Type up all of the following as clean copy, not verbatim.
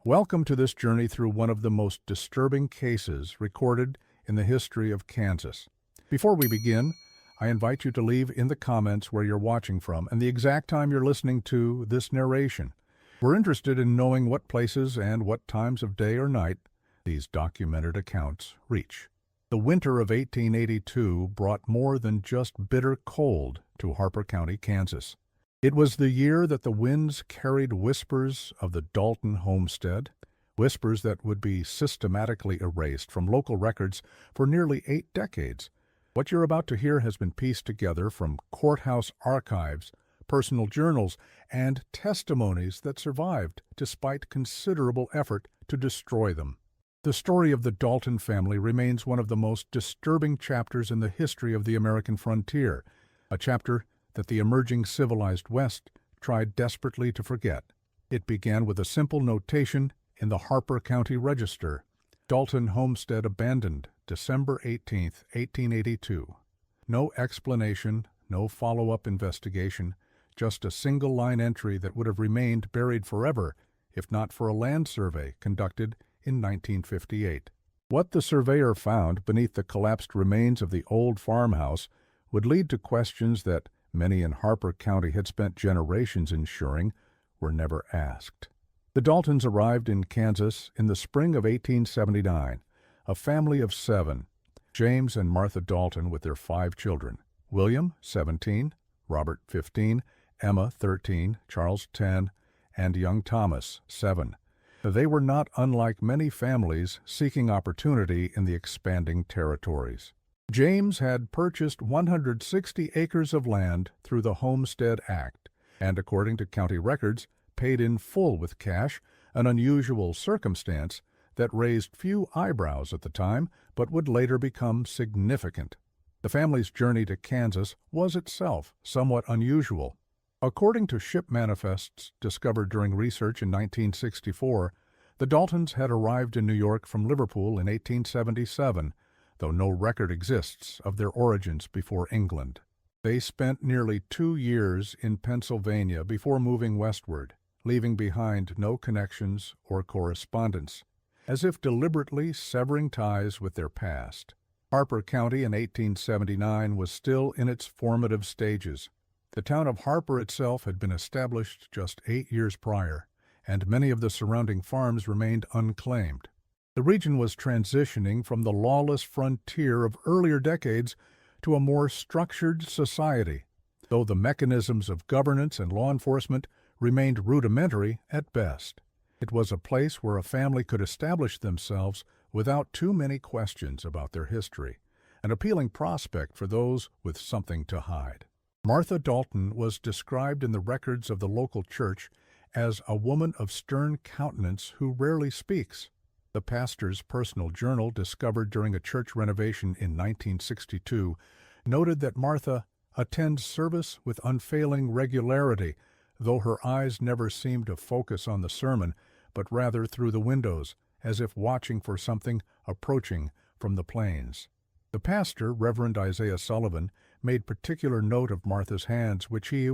Welcome to this journey through one of the most disturbing cases recorded in the history of Kansas. Before we begin, I invite you to leave in the comments where you're watching from and the exact time you're listening to this narration. We're interested in knowing what places and what times of day or night these documented accounts reach. The winter of 1882 brought more than just bitter cold to Harper County, Kansas. It was the year that the winds carried whispers of the Dalton homestead, whispers that would be systematically erased from local records for nearly 8 decades. What you're about to hear has been pieced together from courthouse archives, personal journals, and testimonies that survived despite considerable effort to destroy them. The story of the Dalton family remains one of the most disturbing chapters in the history of the American frontier, a chapter that the emerging civilized West tried desperately to forget. It began with a simple notation in the Harper County Register: Dalton homestead abandoned, December 18, 1882. No explanation, no follow-up investigation, just a single-line entry that would have remained buried forever if not for a land survey conducted in 1958. What the surveyor found beneath the collapsed remains of the old farmhouse would lead to questions that many in Harper County had spent generations ensuring were never asked. The Daltons arrived in Kansas in the spring of 1879, a family of 7, James and Martha Dalton with their 5 children, William, 17, Robert, 15, Emma, 13, Charles, 10, and young Thomas, 7. They were not unlike many families seeking opportunity in the expanding territories. James had purchased 160 acres of land through the Homestead Act, and according to county records, paid in full with cash, an unusual circumstance that raised few eyebrows at the time, but would later become significant. The family's journey to Kansas was itself somewhat unusual. According to ship manifests discovered during research in 1964, the Daltons had arrived in New York from Liverpool in 1877, though no record exists of their origins before England. They spent nearly 2 years in Pennsylvania before moving westward, leaving behind no connections or correspondence, as if deliberately severing ties with their past. Harper County in 1879 was still in its formative stages. The town of Harper itself had been established just 8 years prior, and many of the surrounding farms remained unclaimed. The region was transitioning from the lawless frontier of earlier decades to a more structured society, though the mechanisms of governance and law enforcement remained rudimentary at best. It was a place where a family could establish themselves without too many questions about their history, an appealing prospect for those with something to hide. Martha Dalton was described in the records of the local church as a woman of stern countenance who rarely speaks. The pastor's personal journal, discovered during a church renovation in 1962, noted that Martha attends service with unfailing regularity, though her eyes never seemed to focus on the sermon, but rather through the windows, as if watching for something approaching from the plains. The pastor, Reverend Isaiah Sullivan, made particular note of Martha's hands, which he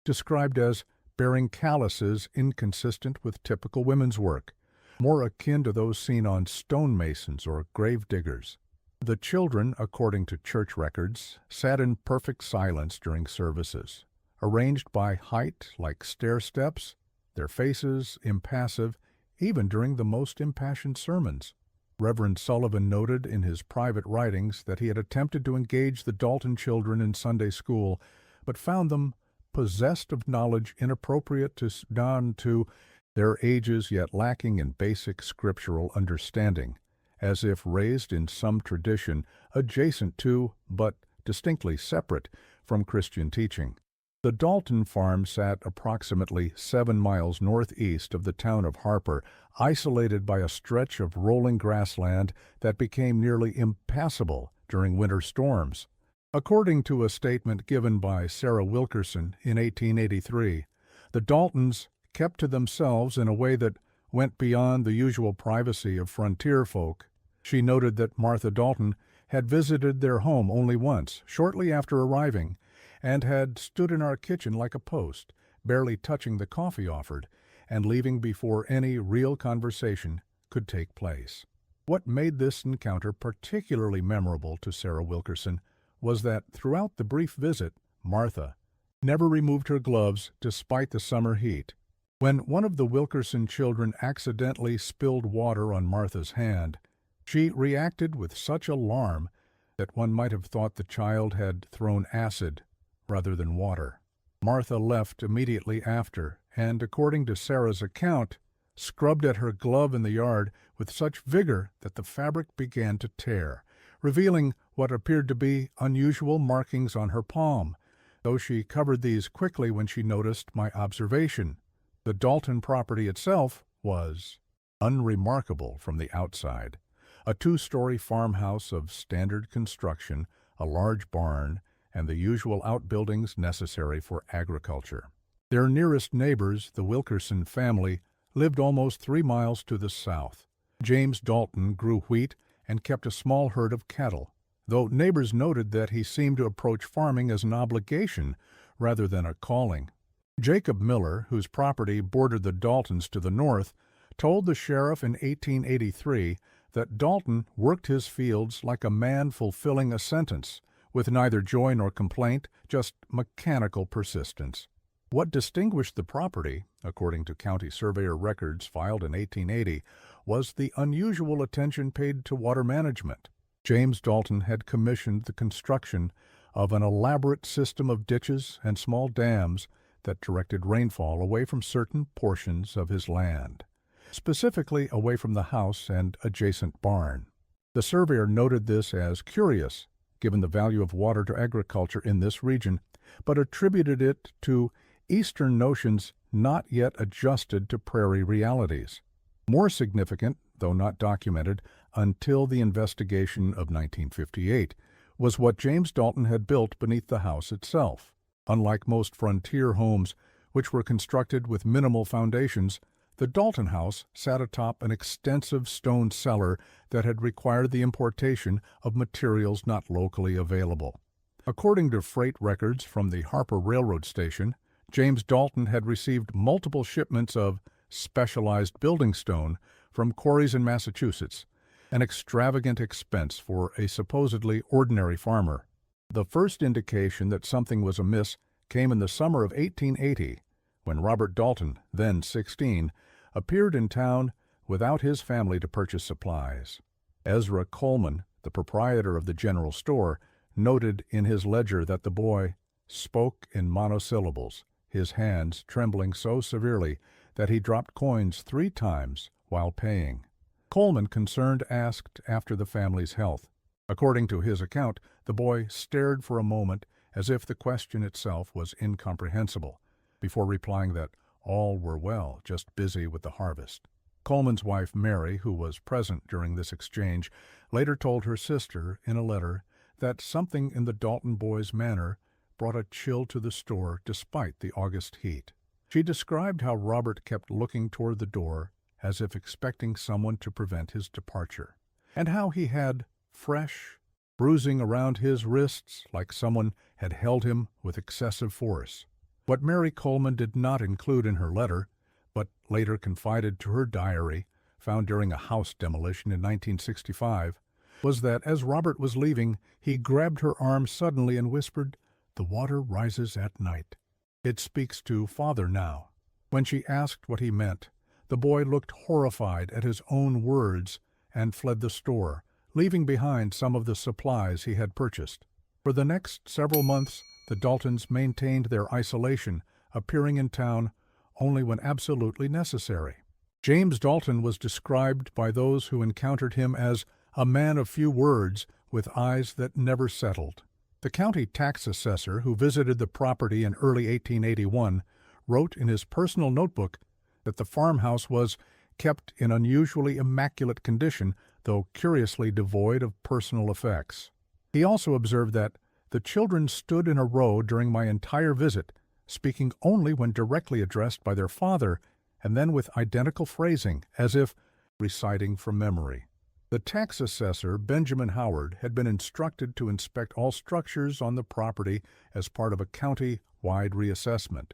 described as bearing calluses inconsistent with typical women's work, more akin to those seen on stonemasons or grave diggers. The children, according to church records, sat in perfect silence during services, arranged by height like stair steps, their faces impassive even during the most impassioned sermons. Reverend Sullivan noted in his private writings that he had attempted to engage the Dalton children in Sunday school, but found them possessed of knowledge inappropriate to their ages, yet lacking in basic scriptural understanding, as if raised in some tradition adjacent to, but distinctly separate from, Christian teaching. The Dalton farm sat approximately 7 miles northeast of the town of Harper, isolated by a stretch of rolling grassland that became nearly impassable during winter storms. According to a statement given by Sarah Wilkerson in 1883, the Daltons kept to themselves in a way that went beyond the usual privacy of frontier folk. She noted that Martha Dalton had visited their home only once, shortly after arriving, and had stood in our kitchen like a post, barely touching the coffee offered, and leaving before any real conversation could take place. What made this encounter particularly memorable to Sarah Wilkerson was that throughout the brief visit, Martha never removed her gloves despite the summer heat. When one of the Wilkerson children accidentally spilled water on Martha's hand, she reacted with such alarm that one might have thought the child had thrown acid rather than water. Martha left immediately after, and according to Sarah's account, scrubbed at her glove in the yard with such vigor that the fabric began to tear, revealing what appeared to be unusual markings on her palm, though she covered these quickly when she noticed my observation. The Dalton property itself was unremarkable from the outside. A two-story farmhouse of standard construction, a large barn, and the usual outbuildings necessary for agriculture. Their nearest neighbors, the Wilkerson family, lived almost 3 miles to the south. James Dalton grew wheat and kept a small herd of cattle, though neighbors noted that he seemed to approach farming as an obligation rather than a calling. Jacob Miller, whose property bordered the Daltons to the north, told the sheriff in 1883 that Dalton worked his fields like a man fulfilling a sentence, with neither joy nor complaint, just mechanical persistence. What distinguished the property, according to county surveyor records filed in 1880, was the unusual attention paid to water management. James Dalton had commissioned the construction of an elaborate system of ditches and small dams that directed rainfall away from certain portions of his land, specifically away from the house and adjacent barn. The surveyor noted this as curious, given the value of water to agriculture in this region, but attributed it to Eastern notions not yet adjusted to prairie realities. More significant, though not documented until the investigation of 1958, was what James Dalton had built beneath the house itself. Unlike most frontier homes, which were constructed with minimal foundations, the Dalton house sat atop an extensive stone cellar that had required the importation of materials not locally available. According to freight records from the Harper Railroad Station, James Dalton had received multiple shipments of specialized building stone from quarries in Massachusetts, an extravagant expense for a supposedly ordinary farmer. The first indication that something was amiss came in the summer of 1880, when Robert Dalton, then 16, appeared in town without his family to purchase supplies. Ezra Coleman, the proprietor of the general store, noted in his ledger that the boy spoke in monosyllables, his hands trembling so severely that he dropped coins 3 times while paying. Coleman, concerned, asked after the family's health. According to his account, the boy stared for a moment as if the question itself was incomprehensible, before replying that all were well, just busy with the harvest. Coleman's wife, Mary, who was present during this exchange, later told her sister in a letter that something in the Dalton boy's manner brought a chill to the store despite the August heat. She described how Robert kept looking toward the door as if expecting someone to prevent his departure, and how he had fresh bruising around his wrists like someone had held him with excessive force. What Mary Coleman did not include in her letter, but later confided to her diary, found during a house demolition in 1965, was that as Robert was leaving, he grabbed her arm suddenly and whispered, "The water rises at night. It speaks to Father now." When she asked what he meant, the boy looked horrified at his own words and fled the store, leaving behind some of the supplies he had purchased. For the next several months, the Daltons maintained their isolation, appearing in town only when absolutely necessary. James Dalton was described by those who encountered him as a man of few words with eyes that never settled. The county tax assessor who visited the property in early 1881 wrote in his personal notebook that the farmhouse was kept in unusually immaculate condition, though curiously devoid of personal effects. He also observed that the children stood in a row during my entire visit, speaking only when directly addressed by their father, and then with identical phrasing, as if reciting from memory. The tax assessor, Benjamin Howard, had been instructed to inspect all structures on the property as part of a county-wide reassessment.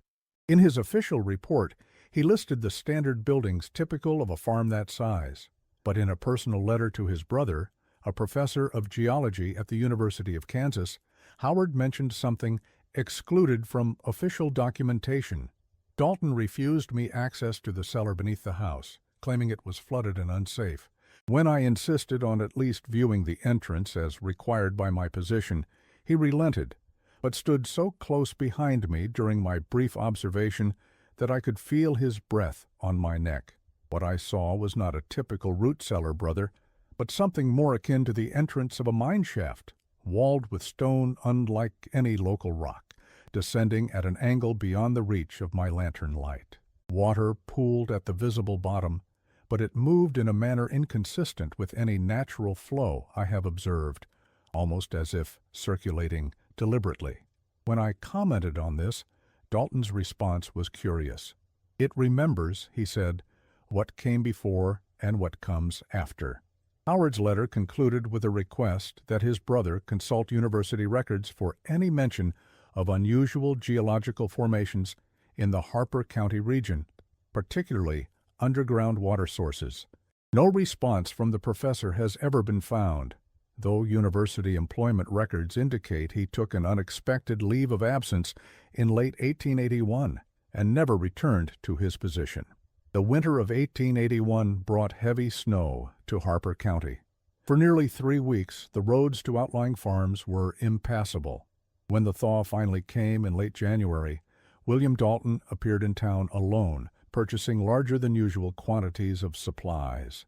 In his official report, He listed the standard buildings typical of a farm that size. But in a personal letter to his brother, a professor of geology at the University of Kansas, Howard mentioned something excluded from official documentation. Dalton refused me access to the cellar beneath the house, claiming it was flooded and unsafe. When I insisted on at least viewing the entrance as required by my position, he relented, but stood so close behind me during my brief observation that I could feel his breath on my neck. What I saw was not a typical root cellar, brother, but something more akin to the entrance of a mine shaft, walled with stone unlike any local rock, descending at an angle beyond the reach of my lantern light. Water pooled at the visible bottom, but it moved in a manner inconsistent with any natural flow I have observed, almost as if circulating deliberately. When I commented on this, Dalton's response was curious. "It remembers," he said, "what came before and what comes after." Howard's letter concluded with a request that his brother consult university records for any mention of unusual geological formations in the Harper County region, particularly underground water sources. No response from the professor has ever been found, though university employment records indicate he took an unexpected leave of absence in late 1881 and never returned to his position. The winter of 1881 brought heavy snow to Harper County. For nearly 3 weeks, the roads to outlying farms were impassable. When the thaw finally came in late January, William Dalton appeared in town alone, purchasing larger-than-usual quantities of supplies.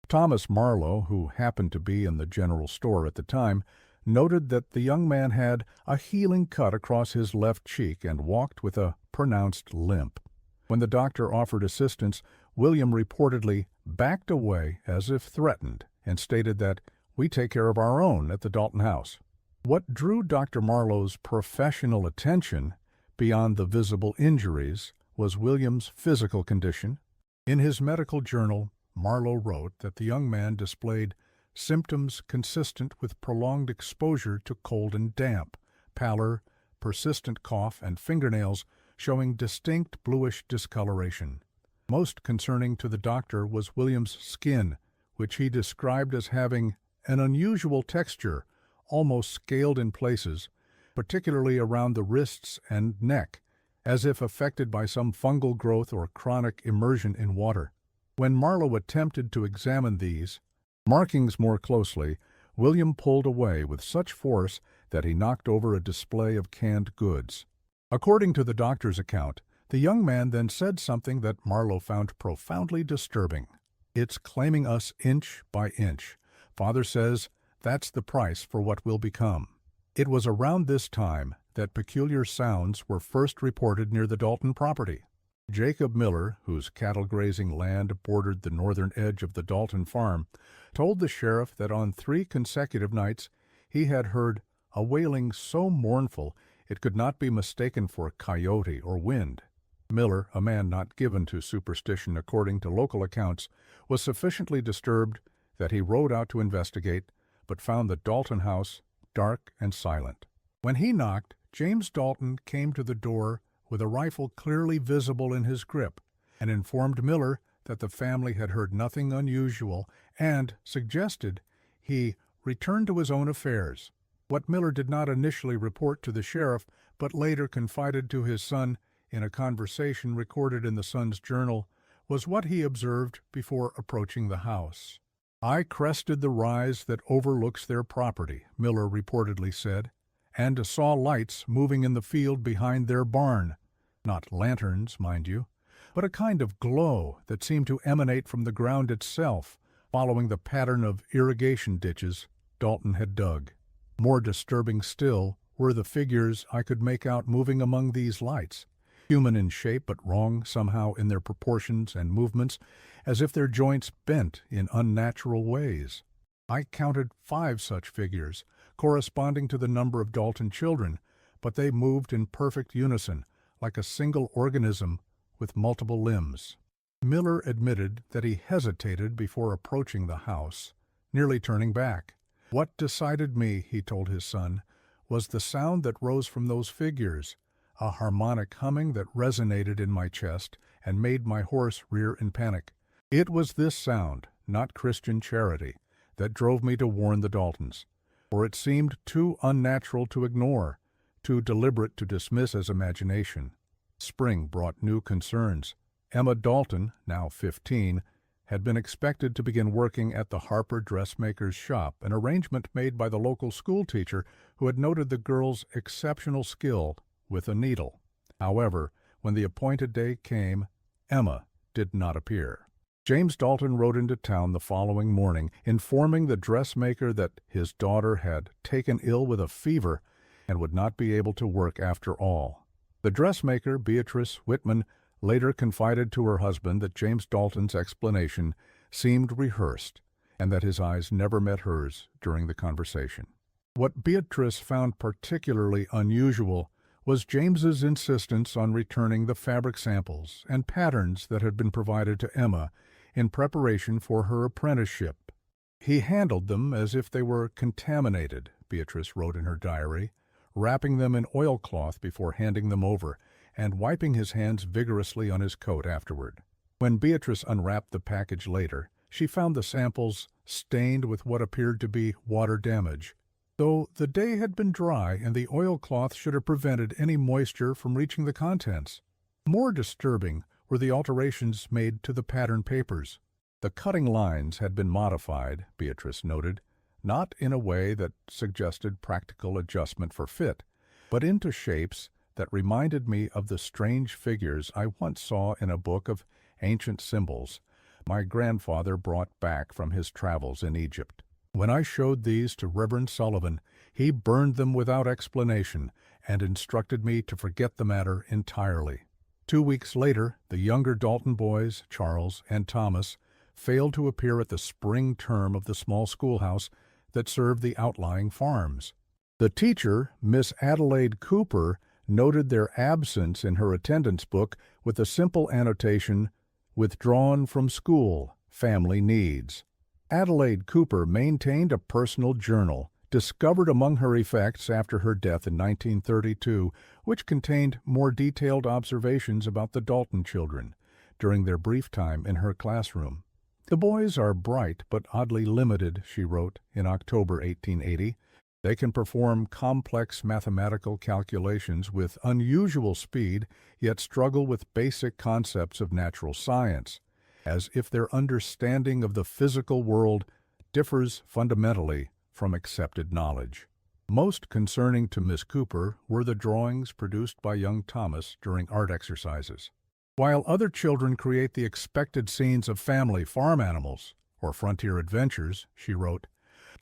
Thomas Marlowe, who happened to be in the general store at the time, noted that the young man had a healing cut across his left cheek and walked with a pronounced limp. When the doctor offered assistance, William reportedly backed away as if threatened and stated that, "We take care of our own at the Dalton house." What drew Dr. Marlowe's professional attention, beyond the visible injuries, was William's physical condition. In his medical journal, Marlowe wrote that the young man displayed symptoms consistent with prolonged exposure to cold and damp, pallor, persistent cough, and fingernails showing distinct bluish discoloration. Most concerning to the doctor was William's skin, which he described as having an unusual texture, almost scaled in places, particularly around the wrists and neck, as if affected by some fungal growth or chronic immersion in water. When Marlowe attempted to examine these markings more closely, William pulled away with such force that he knocked over a display of canned goods. According to the doctor's account, the young man then said something that Marlowe found profoundly disturbing. "It's claiming us inch by inch. Father says that's the price for what will become." It was around this time that peculiar sounds were first reported near the Dalton property. Jacob Miller, whose cattle-grazing land bordered the northern edge of the Dalton farm, told the sheriff that on 3 consecutive nights he had heard a wailing so mournful it could not be mistaken for coyote or wind. Miller, a man not given to superstition according to local accounts, was sufficiently disturbed that he rode out to investigate, but found the Dalton house dark and silent. When he knocked, James Dalton came to the door with a rifle clearly visible in his grip, and informed Miller that the family had heard nothing unusual and suggested he return to his own affairs. What Miller did not initially report to the sheriff, but later confided to his son in a conversation recorded in the son's journal, was what he observed before approaching the house. "I crested the rise that overlooks their property," Miller reportedly said, "and saw lights moving in the field behind their barn. Not lanterns, mind you, but a kind of glow that seemed to emanate from the ground itself, following the pattern of irrigation ditches Dalton had dug. More disturbing still were the figures I could make out moving among these lights, human in shape but wrong somehow in their proportions and movements, as if their joints bent in unnatural ways. I counted 5 such figures, corresponding to the number of Dalton children, but they moved in perfect unison, like a single organism with multiple limbs." Miller admitted that he hesitated before approaching the house, nearly turning back. "What decided me," he told his son, "was the sound that rose from those figures, a harmonic humming that resonated in my chest and made my horse rear in panic. It was this sound, not Christian charity, that drove me to warn the Daltons, for it seemed too unnatural to ignore, too deliberate to dismiss as imagination. Spring brought new concerns. Emma Dalton, now 15, had been expected to begin working at the Harper dressmaker's shop, an arrangement made by the local schoolteacher who had noted the girl's exceptional skill with a needle. However, when the appointed day came, Emma did not appear. James Dalton rode into town the following morning, informing the dressmaker that his daughter had taken ill with a fever and would not be able to work after all. The dressmaker, Beatrice Whitman, later confided to her husband that James Dalton's explanation seemed rehearsed and that his eyes never met hers during the conversation. What Beatrice found particularly unusual was James's insistence on returning the fabric samples and patterns that had been provided to Emma in preparation for her apprenticeship. He handled them as if they were contaminated, Beatrice wrote in her diary, wrapping them in oilcloth before handing them over, and wiping his hands vigorously on his coat afterward. When Beatrice unwrapped the package later, she found the samples stained with what appeared to be water damage, though the day had been dry and the oilcloth should have prevented any moisture from reaching the contents. More disturbing were the alterations made to the pattern papers. The cutting lines had been modified, Beatrice noted, not in a way that suggested practical adjustment for fit, but into shapes that reminded me of the strange figures I once saw in a book of ancient symbols my grandfather brought back from his travels in Egypt. When I showed these to Reverend Sullivan, he burned them without explanation and instructed me to forget the matter entirely. 2 weeks later, the younger Dalton boys, Charles and Thomas, failed to appear at the spring term of the small schoolhouse that served the outlying farms. The teacher, Miss Adelaide Cooper, noted their absence in her attendance book with a simple annotation, "Withdrawn from school, family needs." Adelaide Cooper maintained a personal journal, discovered among her effects after her death in 1932, which contained more detailed observations about the Dalton children during their brief time in her classroom. "The boys are bright but oddly limited," she wrote in October 1880. "They can perform complex mathematical calculations with unusual speed, yet struggle with basic concepts of natural science, as if their understanding of the physical world differs fundamentally from accepted knowledge." Most concerning to Miss Cooper were the drawings produced by young Thomas during art exercises. While other children create the expected scenes of family farm animals or frontier adventures, she wrote,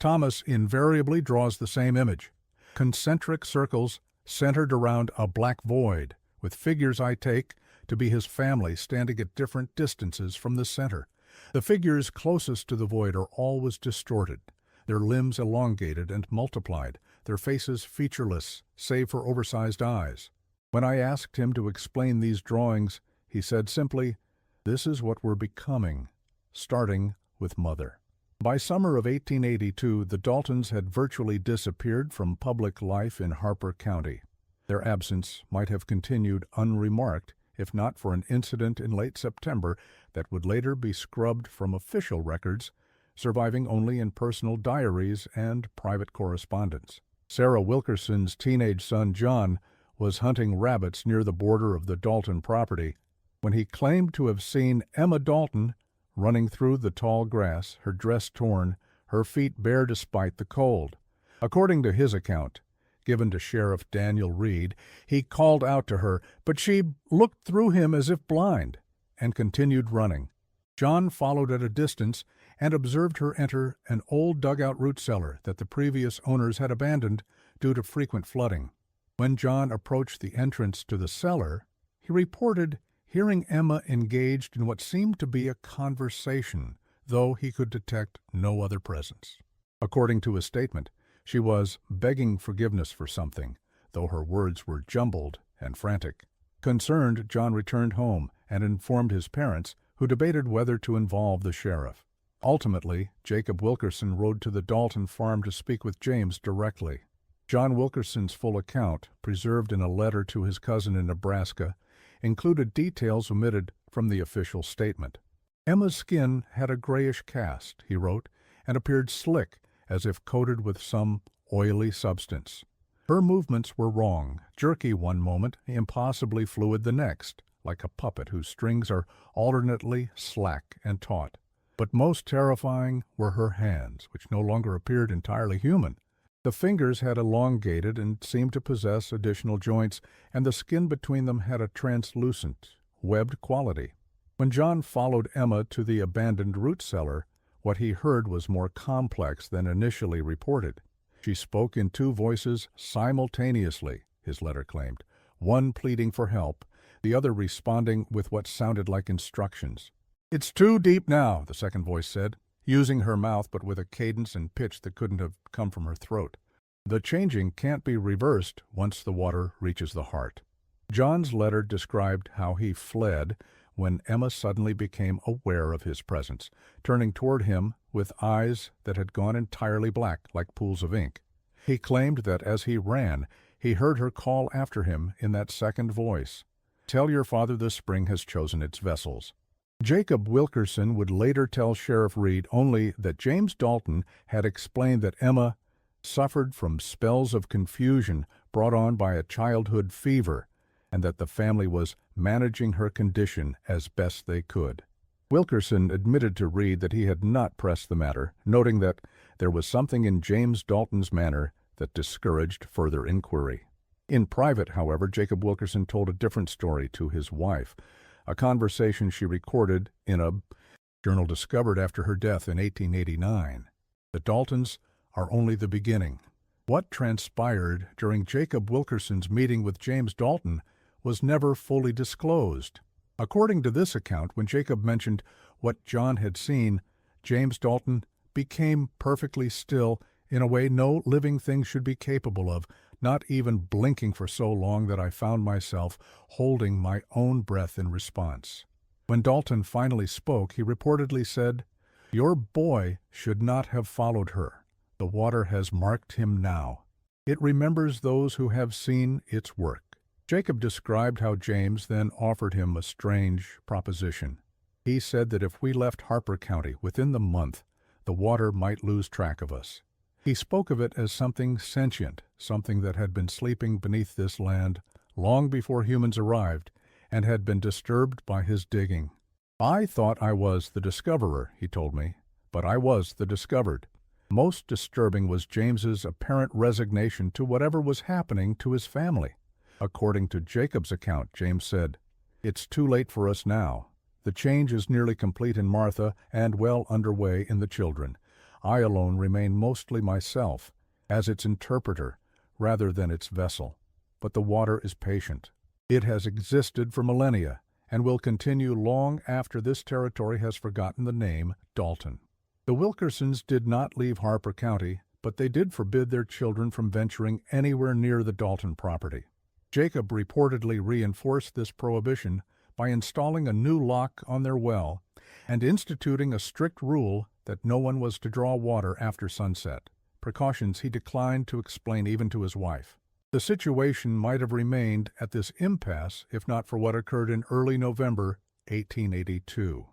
Thomas invariably draws the same image, concentric circles centered around a black void, with figures I take to be his family standing at different distances from the center. The figures closest to the void are always distorted, their limbs elongated and multiplied, their faces featureless, save for oversized eyes. When I asked him to explain these drawings, he said simply, "This is what we're becoming, starting with Mother." By summer of 1882, the Daltons had virtually disappeared from public life in Harper County. Their absence might have continued unremarked if not for an incident in late September that would later be scrubbed from official records, surviving only in personal diaries and private correspondence. Sarah Wilkerson's teenage son John was hunting rabbits near the border of the Dalton property when he claimed to have seen Emma Dalton running through the tall grass, her dress torn, her feet bare despite the cold. According to his account, given to Sheriff Daniel Reed, he called out to her, but she looked through him as if blind, and continued running. John followed at a distance and observed her enter an old dugout root cellar that the previous owners had abandoned due to frequent flooding. When John approached the entrance to the cellar, he reported hearing Emma engaged in what seemed to be a conversation, though he could detect no other presence. According to his statement, she was begging forgiveness for something, though her words were jumbled and frantic. Concerned, John returned home and informed his parents, who debated whether to involve the sheriff. Ultimately, Jacob Wilkerson rode to the Dalton farm to speak with James directly. John Wilkerson's full account, preserved in a letter to his cousin in Nebraska, included details omitted from the official statement. Emma's skin had a grayish cast, he wrote, and appeared slick, as if coated with some oily substance. Her movements were wrong, jerky one moment, impossibly fluid the next, like a puppet whose strings are alternately slack and taut. But most terrifying were her hands, which no longer appeared entirely human. The fingers had elongated and seemed to possess additional joints, and the skin between them had a translucent, webbed quality. When John followed Emma to the abandoned root cellar, what he heard was more complex than initially reported. She spoke in two voices simultaneously, his letter claimed, one pleading for help, the other responding with what sounded like instructions. "It's too deep now," the second voice said, using her mouth but with a cadence and pitch that couldn't have come from her throat. "The changing can't be reversed once the water reaches the heart." John's letter described how he fled when Emma suddenly became aware of his presence, turning toward him with eyes that had gone entirely black like pools of ink. He claimed that as he ran, he heard her call after him in that second voice, "Tell your father the spring has chosen its vessels." Jacob Wilkerson would later tell Sheriff Reed only that James Dalton had explained that Emma suffered from spells of confusion brought on by a childhood fever, and that the family was managing her condition as best they could. Wilkerson admitted to Reed that he had not pressed the matter, noting that there was something in James Dalton's manner that discouraged further inquiry. In private, however, Jacob Wilkerson told a different story to his wife, a conversation she recorded in a journal discovered after her death in 1889. The Daltons are only the beginning. What transpired during Jacob Wilkerson's meeting with James Dalton was never fully disclosed. According to this account, when Jacob mentioned what John had seen, James Dalton became perfectly still in a way no living thing should be capable of, not even blinking for so long that I found myself holding my own breath in response. When Dalton finally spoke, he reportedly said, "Your boy should not have followed her. The water has marked him now. It remembers those who have seen its work." Jacob described how James then offered him a strange proposition. He said that if we left Harper County within the month, the water might lose track of us. He spoke of it as something sentient, something that had been sleeping beneath this land long before humans arrived and had been disturbed by his digging. "I thought I was the discoverer," he told me, "but I was the discovered." Most disturbing was James's apparent resignation to whatever was happening to his family. According to Jacob's account, James said, "It's too late for us now. The change is nearly complete in Martha and well underway in the children. I alone remain mostly myself, as its interpreter, rather than its vessel. But the water is patient. It has existed for millennia, and will continue long after this territory has forgotten the name Dalton." The Wilkersons did not leave Harper County, but they did forbid their children from venturing anywhere near the Dalton property. Jacob reportedly reinforced this prohibition by installing a new lock on their well and instituting a strict rule that no one was to draw water after sunset, precautions he declined to explain even to his wife. The situation might have remained at this impasse if not for what occurred in early November 1882.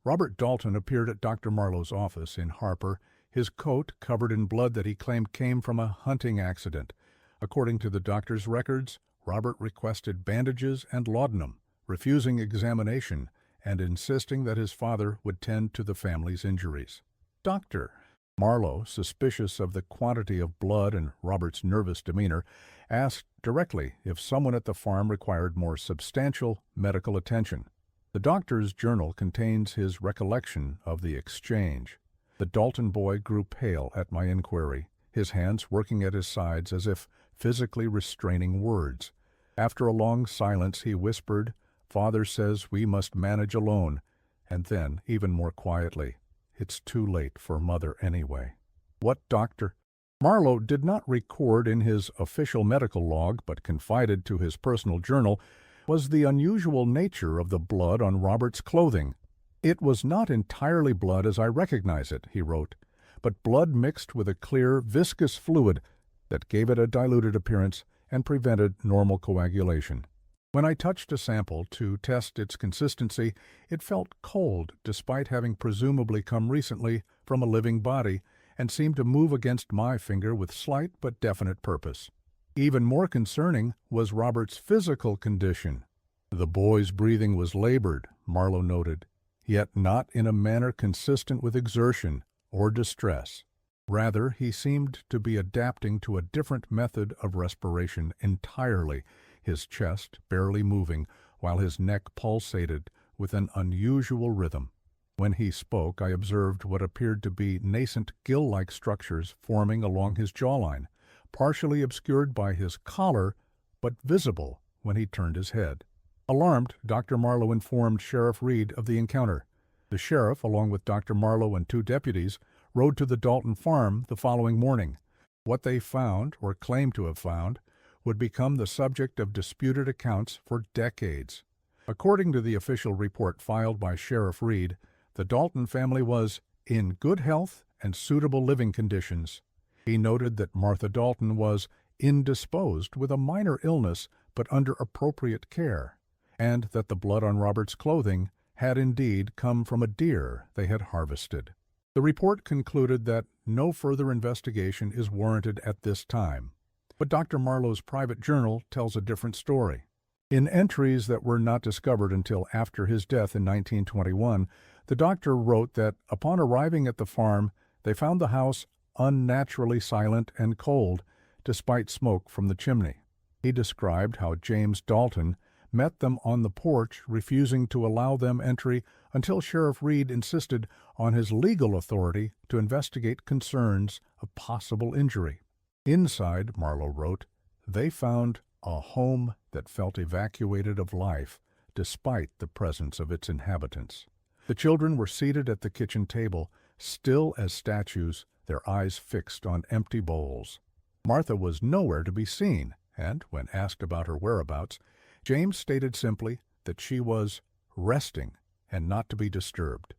Robert Dalton appeared at Dr. Marlowe's office in Harper, his coat covered in blood that he claimed came from a hunting accident. According to the doctor's records, Robert requested bandages and laudanum, refusing examination and insisting that his father would tend to the family's injuries. Dr. Marlowe, suspicious of the quantity of blood and Robert's nervous demeanor, asked directly if someone at the farm required more substantial medical attention. The doctor's journal contains his recollection of the exchange. The Dalton boy grew pale at my inquiry, his hands working at his sides as if physically restraining words. After a long silence, he whispered, "Father says we must manage alone," and then, even more quietly, "It's too late for Mother anyway." What Dr. Marlowe did not record in his official medical log, but confided to his personal journal, was the unusual nature of the blood on Robert's clothing. "It was not entirely blood as I recognize it," he wrote, "but blood mixed with a clear, viscous fluid, that gave it a diluted appearance and prevented normal coagulation. When I touched a sample to test its consistency, it felt cold despite having presumably come recently from a living body and seemed to move against my finger with slight but definite purpose. Even more concerning was Robert's physical condition. The boy's breathing was labored, Marlowe noted, yet not in a manner consistent with exertion or distress. Rather, he seemed to be adapting to a different method of respiration entirely, his chest barely moving while his neck pulsated with an unusual rhythm. When he spoke, I observed what appeared to be nascent gill-like structures forming along his jawline, partially obscured by his collar, but visible when he turned his head. Alarmed, Dr. Marlowe informed Sheriff Reed of the encounter. The sheriff, along with Dr. Marlowe and 2 deputies, rode to the Dalton farm the following morning. What they found, or claimed to have found, would become the subject of disputed accounts for decades. According to the official report filed by Sheriff Reed, the Dalton family was in good health and suitable living conditions. He noted that Martha Dalton was indisposed with a minor illness but under appropriate care, and that the blood on Robert's clothing had indeed come from a deer they had harvested. The report concluded that no further investigation is warranted at this time. But Dr. Marlowe's private journal tells a different story. In entries that were not discovered until after his death in 1921, the doctor wrote that upon arriving at the farm, they found the house unnaturally silent and cold, despite smoke from the chimney. He described how James Dalton met them on the porch, refusing to allow them entry until Sheriff Reed insisted on his legal authority to investigate concerns of possible injury. Inside, Marlowe wrote, they found a home that felt evacuated of life despite the presence of its inhabitants. The children were seated at the kitchen table, still as statues, their eyes fixed on empty bowls. Martha was nowhere to be seen, and when asked about her whereabouts, James stated simply that she was resting and not to be disturbed.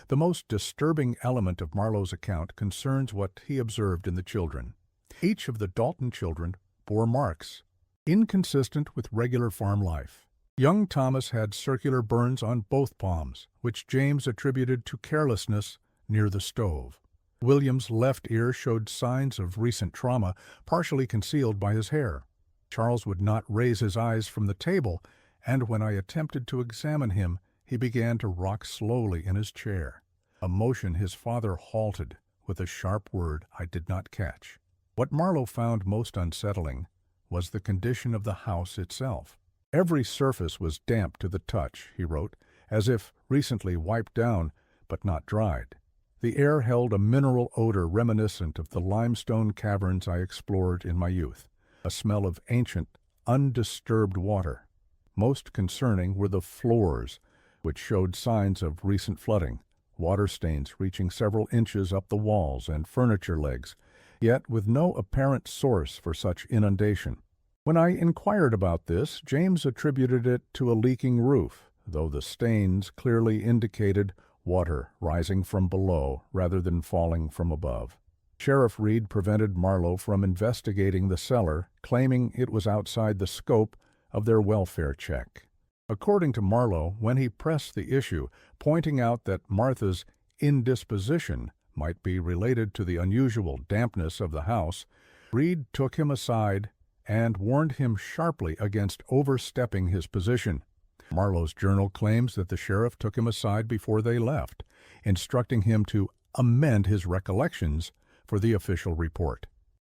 The most disturbing element of Marlowe's account concerns what he observed in the children. Each of the Dalton children bore marks, inconsistent with regular farm life. Young Thomas had circular burns on both palms, which James attributed to carelessness near the stove. William's left ear showed signs of recent trauma, partially concealed by his hair. Charles would not raise his eyes from the table, and when I attempted to examine him, he began to rock slowly in his chair, a motion his father halted with a sharp word I did not catch. What Marlowe found most unsettling was the condition of the house itself. Every surface was damp to the touch, he wrote, as if recently wiped down but not dried. The air held a mineral odor reminiscent of the limestone caverns I explored in my youth, a smell of ancient, undisturbed water. Most concerning were the floors, which showed signs of recent flooding, water stains reaching several inches up the walls and furniture legs, yet with no apparent source for such inundation. When I inquired about this, James attributed it to a leaking roof, though the stains clearly indicated water rising from below rather than falling from above. Sheriff Reed prevented Marlowe from investigating the cellar, claiming it was outside the scope of their welfare check. According to Marlowe, when he pressed the issue, pointing out that Martha's indisposition might be related to the unusual dampness of the house, Reed took him aside and warned him sharply against overstepping his position. Marlowe's journal claims that the sheriff took him aside before they left, instructing him to amend his recollections for the official report.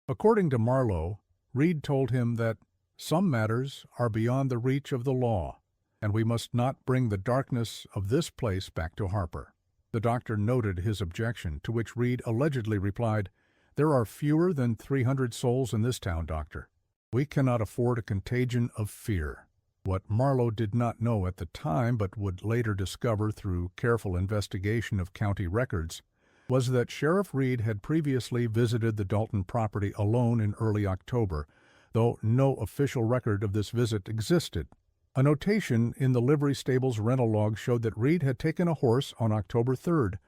According to Marlowe, Reed told him that some matters are beyond the reach of the law, and we must not bring the darkness of this place back to Harper. The doctor noted his objection, to which Reed allegedly replied, "There are fewer than 300 souls in this town, doctor. We cannot afford a contagion of fear." What Marlowe did not know at the time, but would later discover through careful investigation of county records, was that Sheriff Reed had previously visited the Dalton property alone in early October, though no official record of this visit existed. A notation in the livery stable's rental log showed that Reed had taken a horse on October 3rd,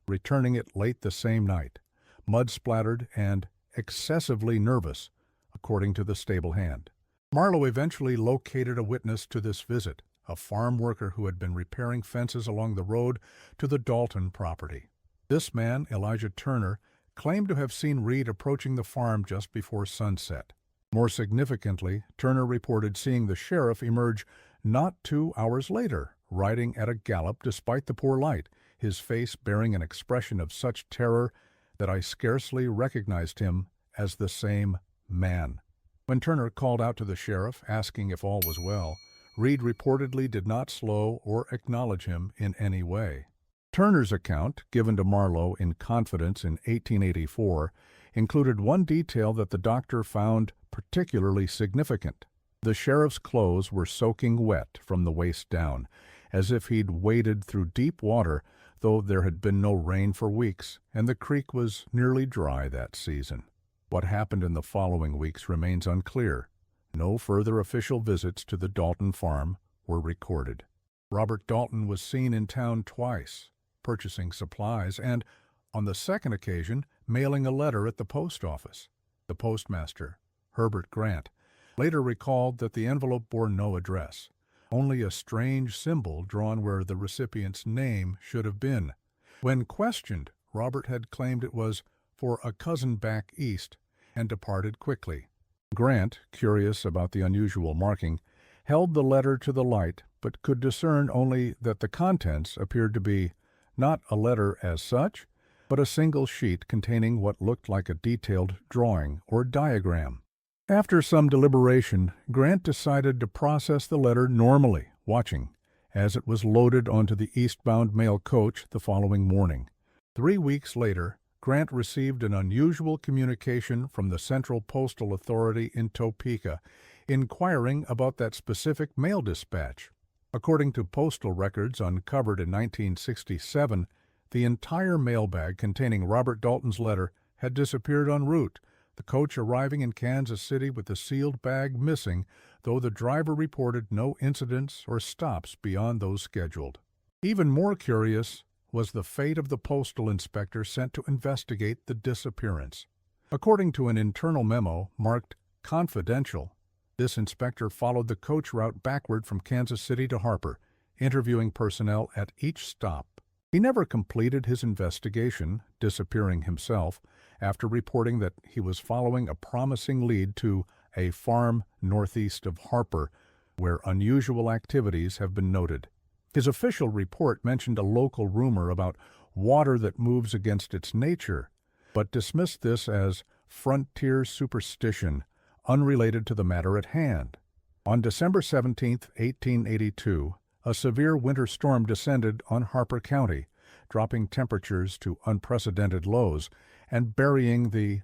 returning it late the same night, mud-splattered and excessively nervous, according to the stable hand. Marlowe eventually located a witness to this visit, a farm worker who had been repairing fences along the road to the Dalton property. This man, Elijah Turner, claimed to have seen Reed approaching the farm just before sunset. More significantly, Turner reported seeing the sheriff emerge not 2 hours later, riding at a gallop despite the poor light, his face bearing an expression of such terror that I scarcely recognized him as the same man. When Turner called out to the sheriff, asking if all was well, Reed reportedly did not slow or acknowledge him in any way. Turner's account, given to Marlowe in confidence in 1884, included one detail that the doctor found particularly significant. The sheriff's clothes were soaking wet from the waist down, as if he'd waded through deep water, though there had been no rain for weeks, and the creek was nearly dry that season. What happened in the following weeks remains unclear. No further official visits to the Dalton farm were recorded. Robert Dalton was seen in town twice, purchasing supplies, and, on the second occasion, mailing a letter at the post office. The postmaster, Herbert Grant, later recalled that the envelope bore no address, only a strange symbol drawn where the recipient's name should have been. When questioned, Robert had claimed it was for a cousin back east and departed quickly. Grant, curious about the unusual marking, held the letter to the light but could discern only that the contents appeared to be not a letter as such, but a single sheet containing what looked like a detailed drawing or diagram. After some deliberation, Grant decided to process the letter normally, watching, as it was loaded onto the eastbound mail coach the following morning. 3 weeks later, Grant received an unusual communication from the Central Postal Authority in Topeka, inquiring about that specific mail dispatch. According to postal records uncovered in 1967, the entire mailbag containing Robert Dalton's letter had disappeared en route, the coach arriving in Kansas City with the sealed bag missing, though the driver reported no incidents or stops beyond those scheduled. Even more curious was the fate of the postal inspector sent to investigate the disappearance. According to an internal memo marked "Confidential," this inspector followed the coach route backward from Kansas City to Harper, interviewing personnel at each stop. He never completed his investigation, disappearing himself, after reporting that he was following a promising lead to a farm northeast of Harper, where unusual activities have been noted. His official report mentioned a local rumor about water that moves against its nature, but dismissed this as frontier superstition, unrelated to the matter at hand. On December 17, 1882, a severe winter storm descended on Harper County, dropping temperatures to unprecedented lows and burying the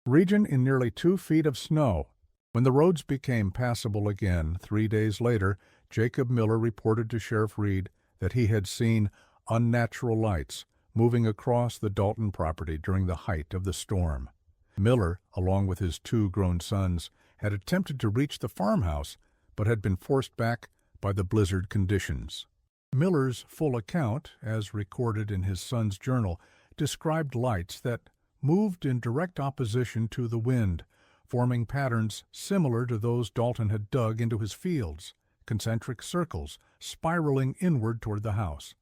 region in nearly 2 feet of snow. When the roads became passable again 3 days later, Jacob Miller reported to Sheriff Reed that he had seen unnatural lights moving across the Dalton property during the height of the storm. Miller, along with his 2 grown sons, had attempted to reach the farmhouse, but had been forced back by the blizzard conditions. Miller's full account, as recorded in his son's journal, described lights that moved in direct opposition to the wind, forming patterns similar to those Dalton had dug into his fields, concentric circles spiraling inward toward the house.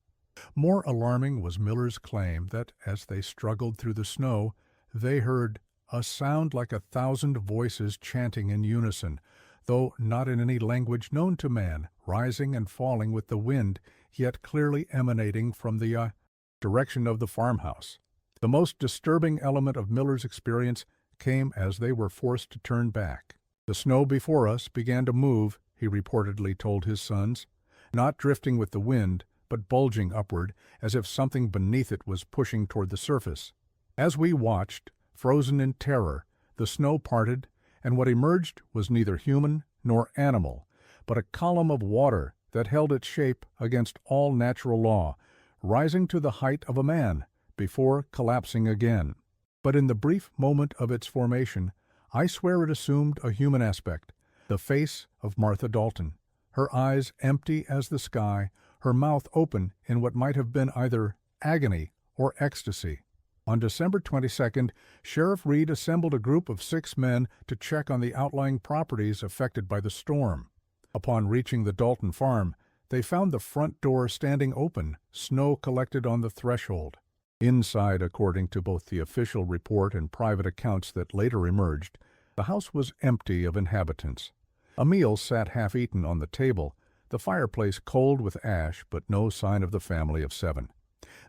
More alarming was Miller's claim that, as they struggled through the snow, they heard a sound like 1,000 voices chanting in unison, though not in any language known to man, rising and falling with the wind, yet clearly emanating from the direction of the farmhouse. The most disturbing element of Miller's experience came as they were forced to turn back. The snow before us began to move, he reportedly told his sons, not drifting with the wind, but bulging upward, as if something beneath it was pushing toward the surface. As we watched, frozen in terror, the snow parted, and what emerged was neither human nor animal, but a column of water that held its shape against all natural law, rising to the height of a man, before collapsing again. But in the brief moment of its formation, I swear it assumed a human aspect, the face of Martha Dalton, her eyes empty as the sky, her mouth open in what might have been either agony or ecstasy. On December 22nd, Sheriff Reed assembled a group of 6 men to check on the outlying properties affected by the storm. Upon reaching the Dalton farm, they found the front door standing open, snow collected on the threshold. Inside, according to both the official report and private accounts that later emerged, the house was empty of inhabitants. A meal sat half-eaten on the table, the fireplace cold with ash, but no sign of the family of 7.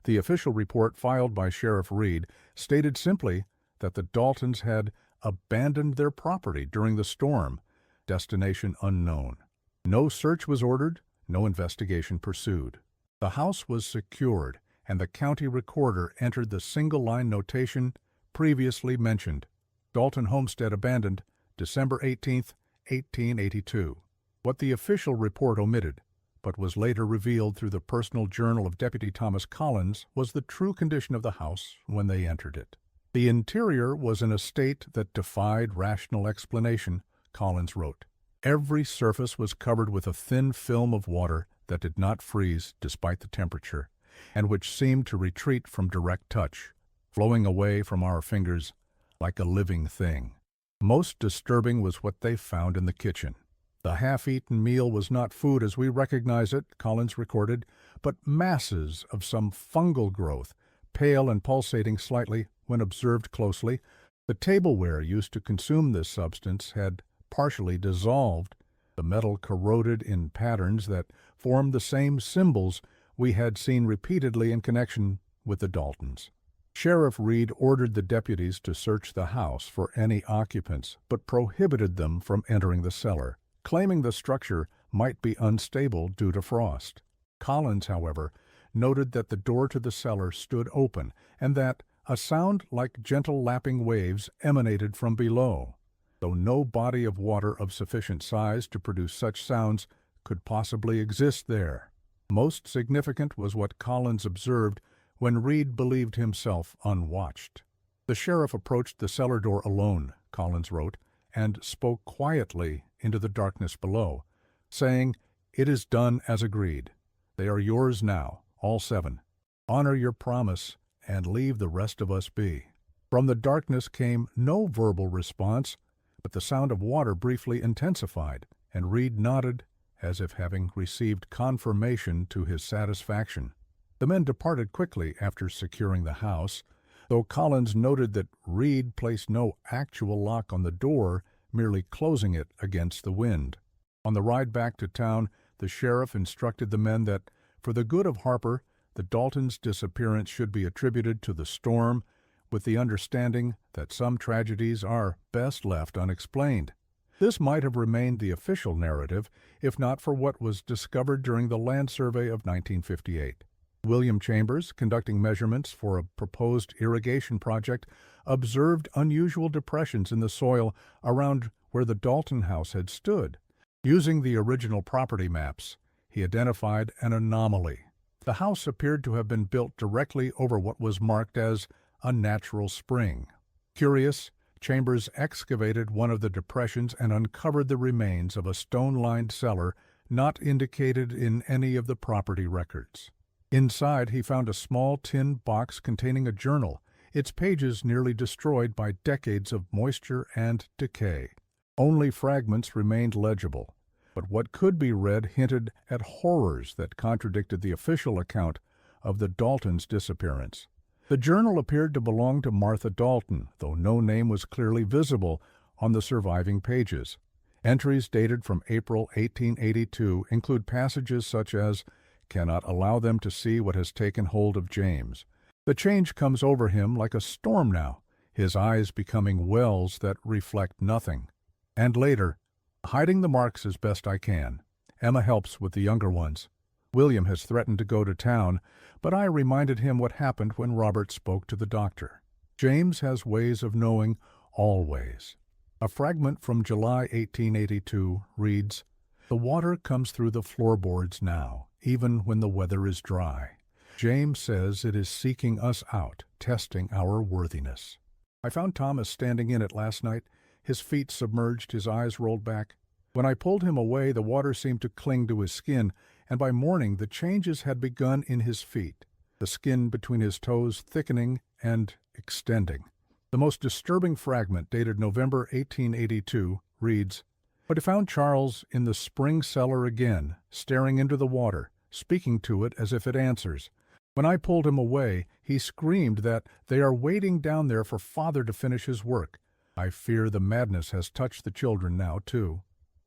The official report filed by Sheriff Reed stated simply that the Daltons had abandoned their property during the storm, destination unknown. No search was ordered, no investigation pursued. The house was secured, and the county recorder entered the single-line notation previously mentioned. Dalton homestead abandoned, December 18, 1882. What the official report omitted, but was later revealed through the personal journal of Deputy Thomas Collins, was the true condition of the house when they entered it. The interior was in a state that defied rational explanation, Collins wrote. Every surface was covered with a thin film of water that did not freeze despite the temperature, and which seemed to retreat from direct touch, flowing away from our fingers like a living thing. Most disturbing was what they found in the kitchen. The half-eaten meal was not food as we recognize it, Collins recorded, but masses of some fungal growth, pale and pulsating slightly when observed closely. The tableware used to consume this substance had partially dissolved, the metal corroded in patterns that formed the same symbols we had seen repeatedly in connection with the Daltons. Sheriff Reed ordered the deputies to search the house for any occupants, but prohibited them from entering the cellar, claiming the structure might be unstable due to frost. Collins, however, noted that the door to the cellar stood open and that a sound like gentle lapping waves emanated from below, though no body of water of sufficient size to produce such sounds could possibly exist there. Most significant was what Collins observed when Reed believed himself unwatched. The sheriff approached the cellar door alone, Collins wrote, and spoke quietly into the darkness below, saying, "It is done as agreed. They are yours now, all 7. Honor your promise and leave the rest of us be." From the darkness came no verbal response, but the sound of water briefly intensified, and Reed nodded as if having received confirmation to his satisfaction. The men departed quickly after securing the house, though Collins noted that Reed placed no actual lock on the door, merely closing it against the wind. On the ride back to town, the sheriff instructed the men that, for the good of Harper, the Daltons' disappearance should be attributed to the storm, with the understanding that some tragedies are best left unexplained. This might have remained the official narrative, if not for what was discovered during the land survey of 1958. William Chambers, conducting measurements for a proposed irrigation project, observed unusual depressions in the soil around where the Dalton house had stood. Using the original property maps, he identified an anomaly. The house appeared to have been built directly over what was marked as a natural spring. Curious, Chambers excavated one of the depressions and uncovered the remains of a stone-lined cellar not indicated in any of the property records. Inside, he found a small tin box containing a journal, its pages nearly destroyed by decades of moisture and decay. Only fragments remained legible, but what could be read hinted at horrors that contradicted the official account of the Daltons' disappearance. The journal appeared to belong to Martha Dalton, though no name was clearly visible on the surviving pages. Entries dated from April 1882 include passages such as, "Cannot allow them to see what has taken hold of James. The change comes over him like a storm now, his eyes becoming wells that reflect nothing." And later, "Hiding the marks as best I can. Emma helps with the younger ones. William has threatened to go to town, but I reminded him what happened when Robert spoke to the doctor. James has ways of knowing always." A fragment from July 1882 reads, "The water comes through the floorboards now, even when the weather is dry. James says it is seeking us out, testing our worthiness. I found Thomas standing in it last night, his feet submerged, his eyes rolled back. When I pulled him away, the water seemed to cling to his skin, and by morning the changes had begun in his feet. the skin between his toes thickening and extending. The most disturbing fragment, dated November 1882, reads, "But I found Charles in the spring cellar again, staring into the water, speaking to it as if it answers. When I pulled him away, he screamed that they are waiting down there for father to finish his work. I fear the madness has touched the children now, too."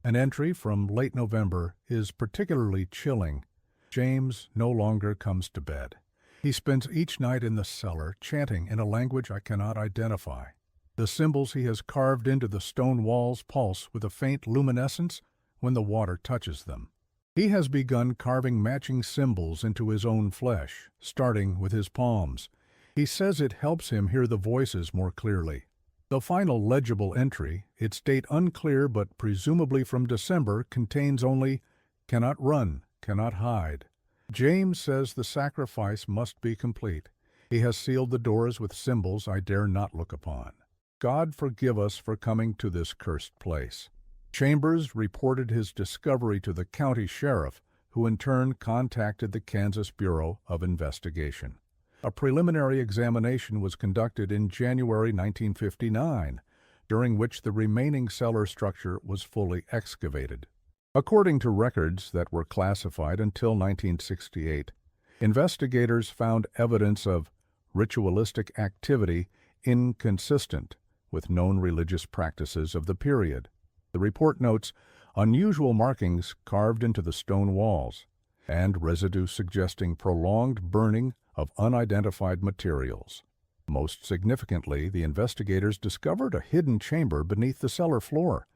An entry from late November is particularly chilling. James no longer comes to bed. He spends each night in the cellar, chanting in a language I cannot identify. The symbols he has carved into the stone walls pulse with a faint luminescence when the water touches them. He has begun carving matching symbols into his own flesh, starting with his palms. He says it helps him hear the voices more clearly. The final legible entry, its date unclear but presumably from December, contains only, "Cannot run, cannot hide." James says the sacrifice must be complete. He has sealed the doors with symbols I dare not look upon. God forgive us for coming to this cursed place. Chambers reported his discovery to the county sheriff, who in turn contacted the Kansas Bureau of Investigation. A preliminary examination was conducted in January 1959, during which the remaining cellar structure was fully excavated. According to records that were classified until 1968, investigators found evidence of ritualistic activity inconsistent with known religious practices of the period. The report notes unusual markings carved into the stone walls and residue suggesting prolonged burning of unidentified materials. Most significantly, the investigators discovered a hidden chamber beneath the cellar floor,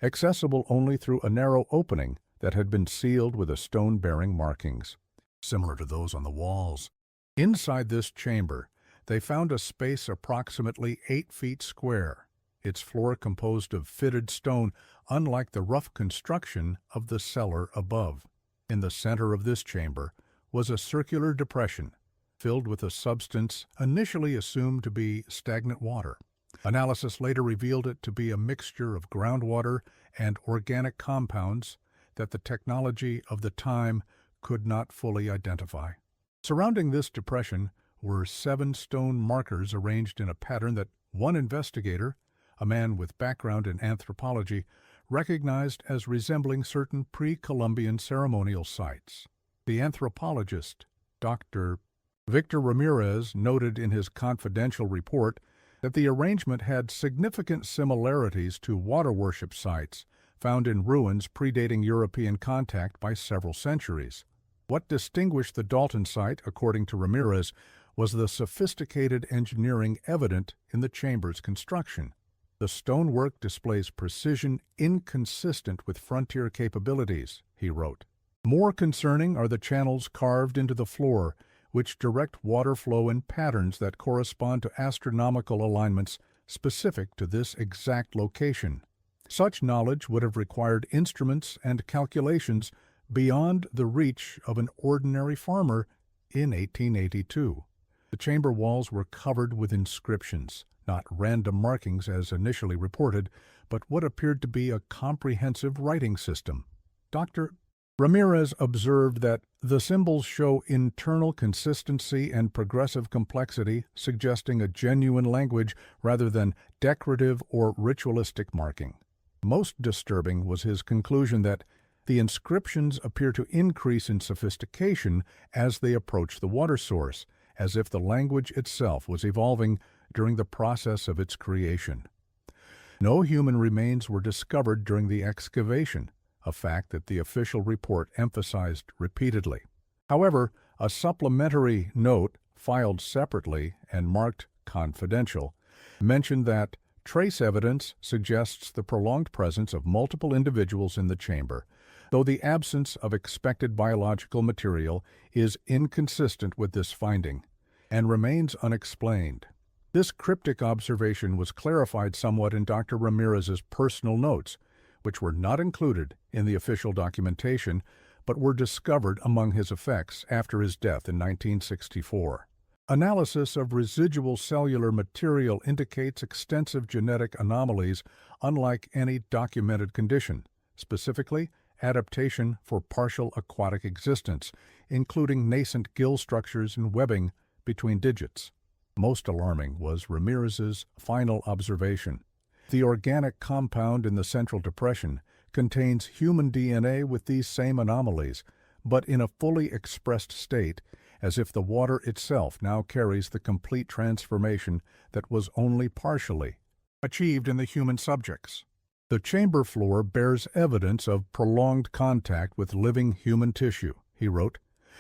accessible only through a narrow opening that had been sealed with a stone-bearing markings, similar to those on the walls. Inside this chamber, they found a space approximately 8 feet square, its floor composed of fitted stone, unlike the rough construction of the cellar above. In the center of this chamber was a circular depression, filled with a substance initially assumed to be stagnant water. Analysis later revealed it to be a mixture of groundwater and organic compounds that the technology of the time could not fully identify. Surrounding this depression were 7 stone markers arranged in a pattern that one investigator, a man with background in anthropology, recognized as resembling certain pre-Columbian ceremonial sites. The anthropologist, Dr. Victor Ramirez, noted in his confidential report that the arrangement had significant similarities to water worship sites found in ruins predating European contact by several centuries. What distinguished the Dalton site, according to Ramirez, was the sophisticated engineering evident in the chamber's construction. The stonework displays precision inconsistent with frontier capabilities, he wrote. More concerning are the channels carved into the floor, which direct water flow in patterns that correspond to astronomical alignments specific to this exact location. Such knowledge would have required instruments and calculations beyond the reach of an ordinary farmer in 1882. The chamber walls were covered with inscriptions, not random markings as initially reported, but what appeared to be a comprehensive writing system. Dr. Ramirez observed that the symbols show internal consistency and progressive complexity, suggesting a genuine language rather than decorative or ritualistic marking. Most disturbing was his conclusion that the inscriptions appear to increase in sophistication as they approach the water source, as if the language itself was evolving during the process of its creation. No human remains were discovered during the excavation, a fact that the official report emphasized repeatedly. However, a supplementary note, filed separately and marked confidential, mentioned that trace evidence suggests the prolonged presence of multiple individuals in the chamber, though the absence of expected biological material is inconsistent with this finding and remains unexplained. This cryptic observation was clarified somewhat in Dr. Ramirez's personal notes, which were not included in the official documentation, but were discovered among his effects after his death in 1964. Analysis of residual cellular material indicates extensive genetic anomalies unlike any documented condition, specifically adaptation for partial aquatic existence, including nascent gill structures and webbing between digits. Most alarming was Ramirez's final observation. The organic compound in the Central Depression contains human DNA with these same anomalies, but in a fully expressed state, as if the water itself now carries the complete transformation that was only partially achieved in the human subjects. The chamber floor bears evidence of prolonged contact with living human tissue, he wrote,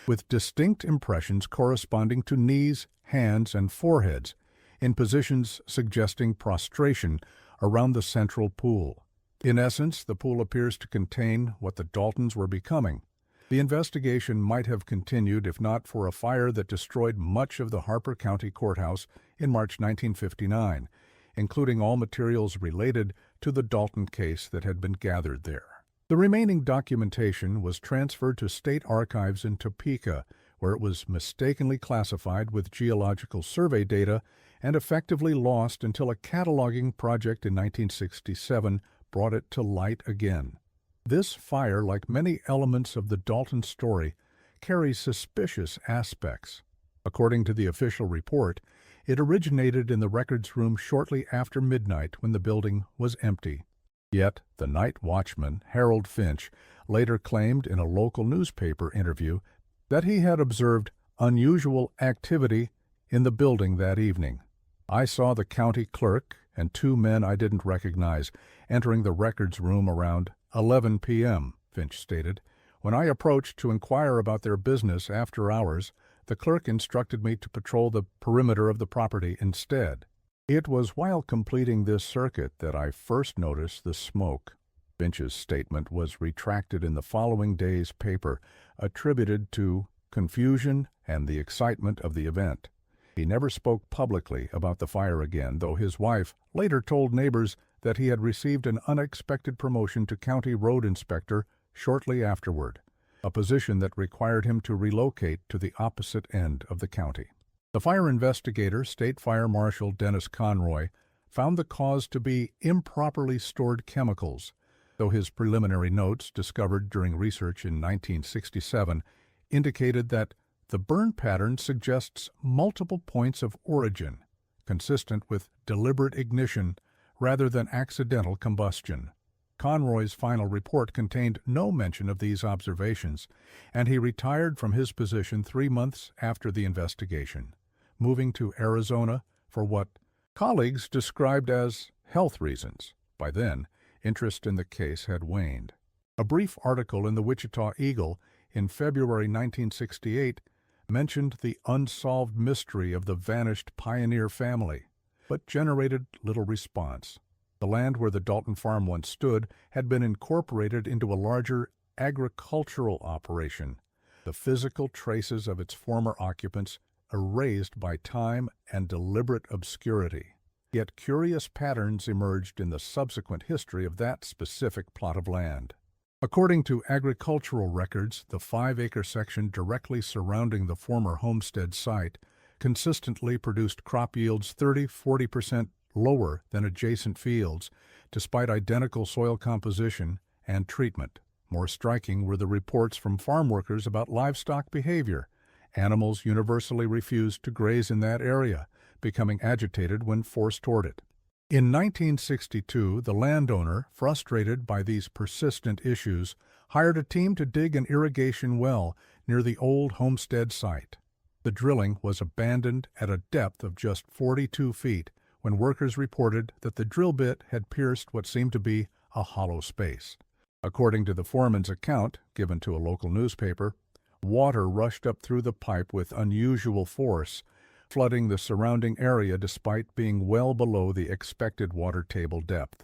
with distinct impressions corresponding to knees, hands, and foreheads, in positions suggesting prostration around the central pool. In essence, the pool appears to contain what the Daltons were becoming. The investigation might have continued if not for a fire that destroyed much of the Harper County Courthouse in March 1959, including all materials related to the Dalton case that had been gathered there. The remaining documentation was transferred to state archives in Topeka, where it was mistakenly classified with geological survey data and effectively lost until a cataloging project in 1967 brought it to light again. This fire, like many elements of the Dalton story, carries suspicious aspects. According to the official report, it originated in the records room shortly after midnight when the building was empty. Yet the night watchman, Harold Finch, later claimed in a local newspaper interview that he had observed unusual activity in the building that evening. "I saw the county clerk and two men I didn't recognize entering the records room around 11 p.m., Finch stated. "When I approached to inquire about their business after hours, the clerk instructed me to patrol the perimeter of the property instead. It was while completing this circuit that I first noticed the smoke." Finch's statement was retracted in the following day's paper, attributed to confusion and the excitement of the event. He never spoke publicly about the fire again, though his wife later told neighbors that he had received an unexpected promotion to county road inspector shortly afterward, a position that required him to relocate to the opposite end of the county. The fire investigator, State Fire Marshal Dennis Conroy, found the cause to be improperly stored chemicals, though his preliminary notes, discovered during research in 1967, indicated that the burn pattern suggests multiple points of origin, consistent with deliberate ignition rather than accidental combustion. Conroy's final report contained no mention of these observations, and he retired from his position 3 months after the investigation, moving to Arizona for what colleagues described as health reasons. By then, interest in the case had waned. A brief article in the Wichita Eagle in February 1968 mentioned the unsolved mystery of the vanished pioneer family, but generated little response. The land where the Dalton farm once stood had been incorporated into a larger agricultural operation, the physical traces of its former occupants erased by time and deliberate obscurity. Yet curious patterns emerged in the subsequent history of that specific plot of land. According to agricultural records, the 5-acre section directly surrounding the former homestead site consistently produced crop yields 30–40% lower than adjacent fields, despite identical soil composition and treatment. More striking were the reports from farm workers about livestock behavior. Animals universally refused to graze in that area, becoming agitated when forced toward it. In 1962, the landowner, frustrated by these persistent issues, hired a team to dig an irrigation well near the old homestead site. The drilling was abandoned at a depth of just 42 feet when workers reported that the drill bit had pierced what seemed to be a hollow space. According to the foreman's account, given to a local newspaper, water rushed up through the pipe with unusual force, flooding the surrounding area despite being well below the expected water table depth.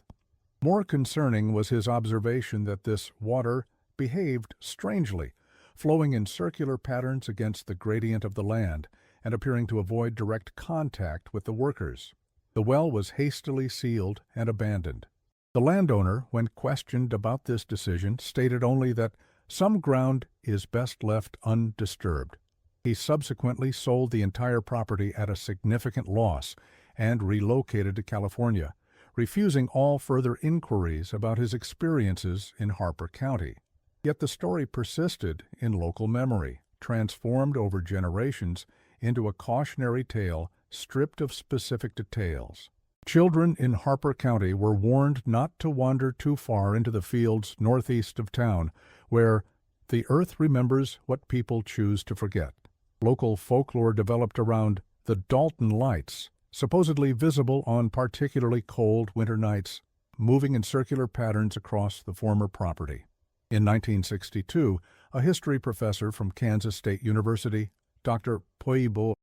More concerning was his observation that this water behaved strangely, flowing in circular patterns against the gradient of the land and appearing to avoid direct contact with the workers. The well was hastily sealed and abandoned. The landowner, when questioned about this decision, stated only that some ground is best left undisturbed. He subsequently sold the entire property at a significant loss and relocated to California, refusing all further inquiries about his experiences in Harper County. Yet the story persisted in local memory, transformed over generations into a cautionary tale stripped of specific details. Children in Harper County were warned not to wander too far into the fields northeast of town, where the earth remembers what people choose to forget. Local folklore developed around the Dalton lights, supposedly visible on particularly cold winter nights, moving in circular patterns across the former property. In 1962, a history professor from Kansas State University, Dr. Poibo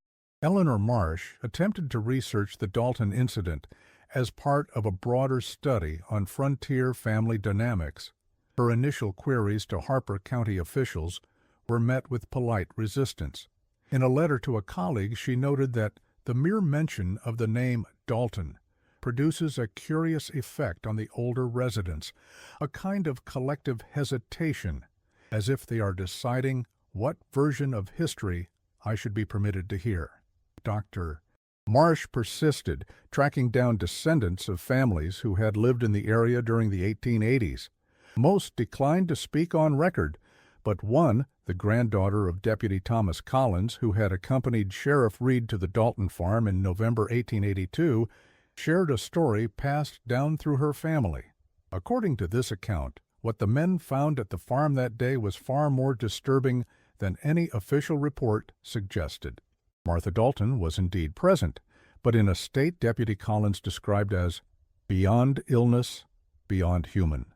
Eleanor Marsh, attempted to research the Dalton incident as part of a broader study on frontier family dynamics. Her initial queries to Harper County officials were met with polite resistance. In a letter to a colleague, she noted that the mere mention of the name Dalton produces a curious effect on the older residents, a kind of collective hesitation, as if they are deciding what version of history I should be permitted to hear. Dr. Marsh persisted, tracking down descendants of families who had lived in the area during the 1880s. Most declined to speak on record, but one, the granddaughter of Deputy Thomas Collins, who had accompanied Sheriff Reed to the Dalton farm in November 1882, shared a story passed down through her family. According to this account, what the men found at the farm that day was far more disturbing than any official report suggested. Martha Dalton was indeed present, but in a state Deputy Collins described as beyond illness, beyond human.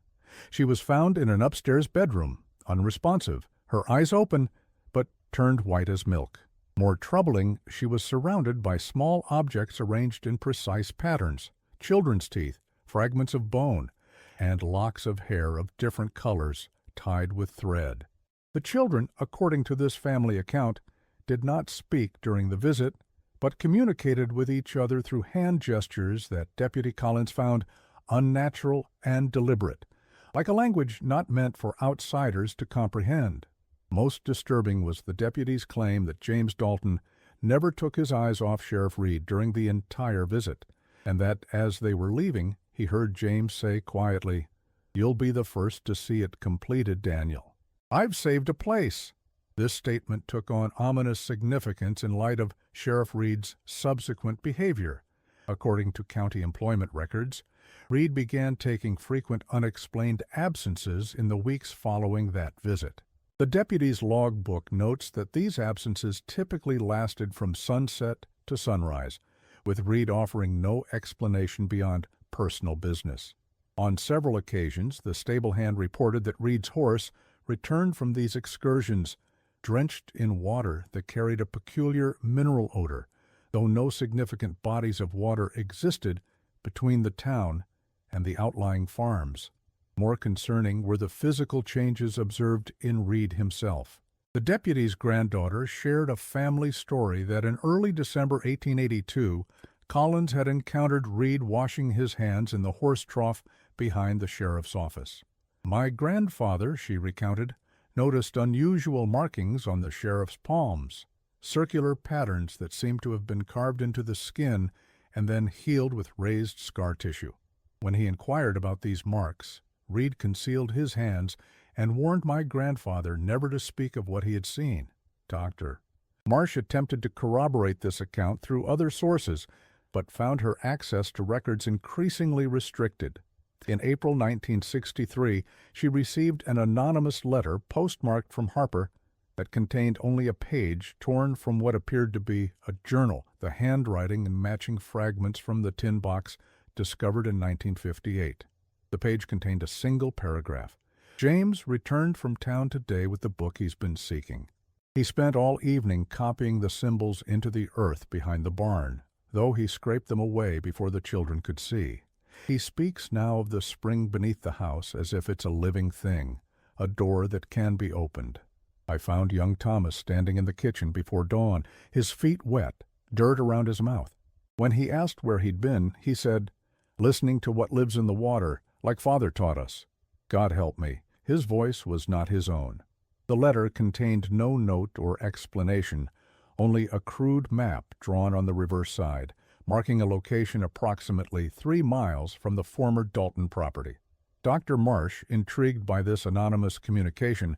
She was found in an upstairs bedroom, unresponsive, her eyes open, but turned white as milk. More troubling, she was surrounded by small objects arranged in precise patterns, children's teeth, fragments of bone, and locks of hair of different colors tied with thread. The children, according to this family account, did not speak during the visit, but communicated with each other through hand gestures that Deputy Collins found unnatural and deliberate, like a language not meant for outsiders to comprehend. Most disturbing was the deputy's claim that James Dalton never took his eyes off Sheriff Reed during the entire visit, and that as they were leaving, he heard James say quietly, "You'll be the first to see it completed, Daniel. I've saved a place." This statement took on ominous significance in light of Sheriff Reed's subsequent behavior. According to county employment records, Reed began taking frequent unexplained absences in the weeks following that visit. The deputy's logbook notes that these absences typically lasted from sunset to sunrise, with Reed offering no explanation beyond personal business. On several occasions, the stable hand reported that Reed's horse returned from these excursions drenched in water that carried a peculiar mineral odor, though no significant bodies of water existed between the town and the outlying farms. More concerning were the physical changes observed in Reed himself. The deputy's granddaughter shared a family story that in early December 1882, Collins had encountered Reed washing his hands in the horse trough behind the sheriff's office. "My grandfather," she recounted, noticed unusual markings on the sheriff's palms, circular patterns that seemed to have been carved into the skin and then healed with raised scar tissue. When he inquired about these marks, Reed concealed his hands and warned my grandfather never to speak of what he had seen. Dr. Marsh attempted to corroborate this account through other sources, but found her access to records increasingly restricted. In April 1963, she received an anonymous letter postmarked from Harper that contained only a page torn from what appeared to be a journal, the handwriting and matching fragments from the tin box discovered in 1958. The page contained a single paragraph. "James returned from town today with the book he's been seeking. He spent all evening copying the symbols into the earth behind the barn, though he scraped them away before the children could see. He speaks now of the spring beneath the house as if it's a living thing, a door that can be opened. I found young Thomas standing in the kitchen before dawn, his feet wet, dirt around his mouth. When he asked where he'd been, he said, 'Listening to what lives in the water, like Father taught us.' God help me, his voice was not his own." The letter contained no note or explanation, only a crude map drawn on the reverse side, marking a location approximately 3 miles from the former Dalton property. Dr. Marsh, intrigued by this anonymous communication,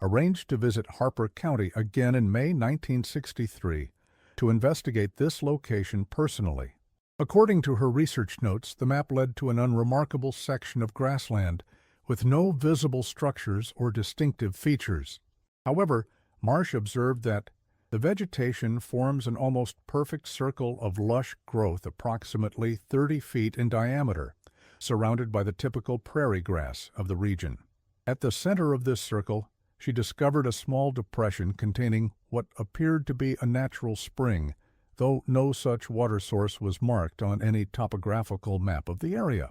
arranged to visit Harper County again in May 1963 to investigate this location personally. According to her research notes, the map led to an unremarkable section of grassland with no visible structures or distinctive features. However, Marsh observed that the vegetation forms an almost perfect circle of lush growth approximately 30 feet in diameter, surrounded by the typical prairie grass of the region. At the center of this circle, she discovered a small depression containing what appeared to be a natural spring, though no such water source was marked on any topographical map of the area.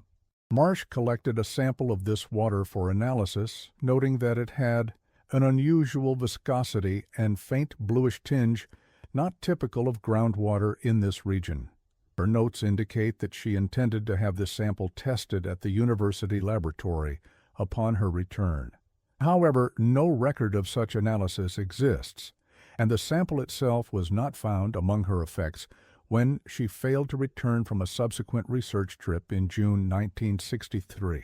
Marsh collected a sample of this water for analysis, noting that it had an unusual viscosity and faint bluish tinge not typical of groundwater in this region. Her notes indicate that she intended to have this sample tested at the university laboratory upon her return. However, no record of such analysis exists, and the sample itself was not found among her effects when she failed to return from a subsequent research trip in June 1963.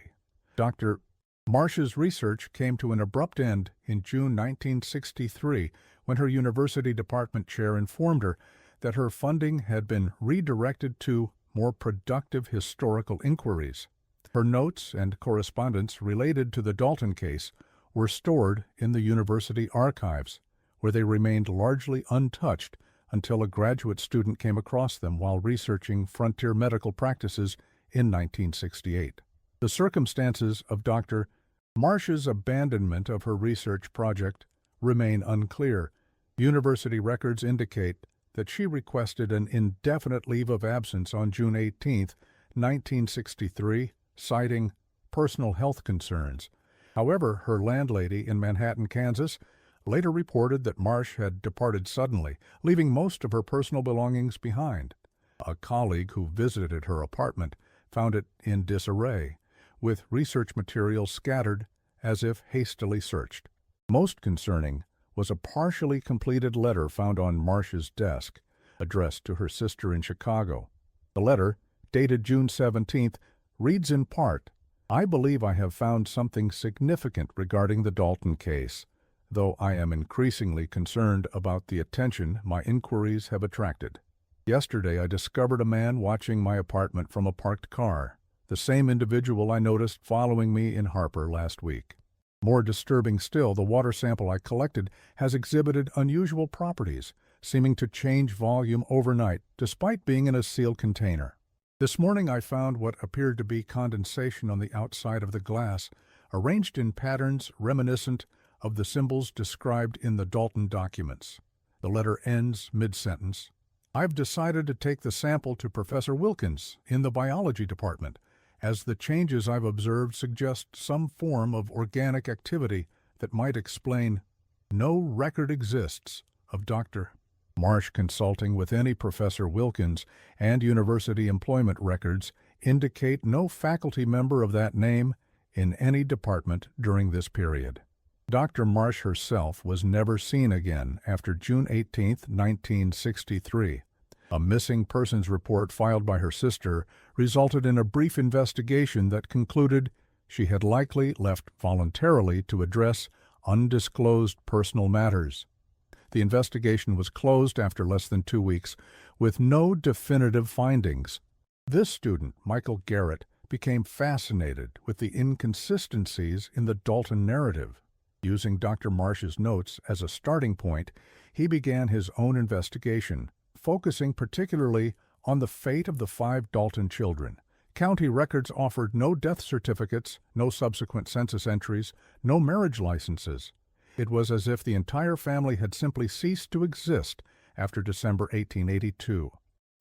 Dr. Marsh's research came to an abrupt end in June 1963 when her university department chair informed her that her funding had been redirected to more productive historical inquiries. Her notes and correspondence related to the Dalton case were stored in the university archives, where they remained largely untouched until a graduate student came across them while researching frontier medical practices in 1968. The circumstances of Dr. Marsh's abandonment of her research project remain unclear. University records indicate that she requested an indefinite leave of absence on June 18, 1963, citing personal health concerns. However, her landlady in Manhattan, Kansas, later reported that Marsh had departed suddenly, leaving most of her personal belongings behind. A colleague who visited her apartment found it in disarray, with research materials scattered as if hastily searched. Most concerning was a partially completed letter found on Marsh's desk, addressed to her sister in Chicago. The letter, dated June 17th, reads in part, "I believe I have found something significant regarding the Dalton case, though I am increasingly concerned about the attention my inquiries have attracted. Yesterday I discovered a man watching my apartment from a parked car, the same individual I noticed following me in Harper last week. More disturbing still, the water sample I collected has exhibited unusual properties, seeming to change volume overnight, despite being in a sealed container. This morning I found what appeared to be condensation on the outside of the glass, arranged in patterns reminiscent of the symbols described in the Dalton documents." The letter ends mid-sentence. "I've decided to take the sample to Professor Wilkins in the biology department, as the changes I've observed suggest some form of organic activity that might explain. No record exists of Dr. Marsh consulting with any Professor Wilkins, and university employment records indicate no faculty member of that name in any department during this period." Dr. Marsh herself was never seen again after June 18, 1963. A missing persons report filed by her sister resulted in a brief investigation that concluded she had likely left voluntarily to address undisclosed personal matters. The investigation was closed after less than 2 weeks, with no definitive findings. This student, Michael Garrett, became fascinated with the inconsistencies in the Dalton narrative. Using Dr. Marsh's notes as a starting point, he began his own investigation, focusing particularly on the fate of the 5 Dalton children. County records offered no death certificates, no subsequent census entries, no marriage licenses. It was as if the entire family had simply ceased to exist after December 1882.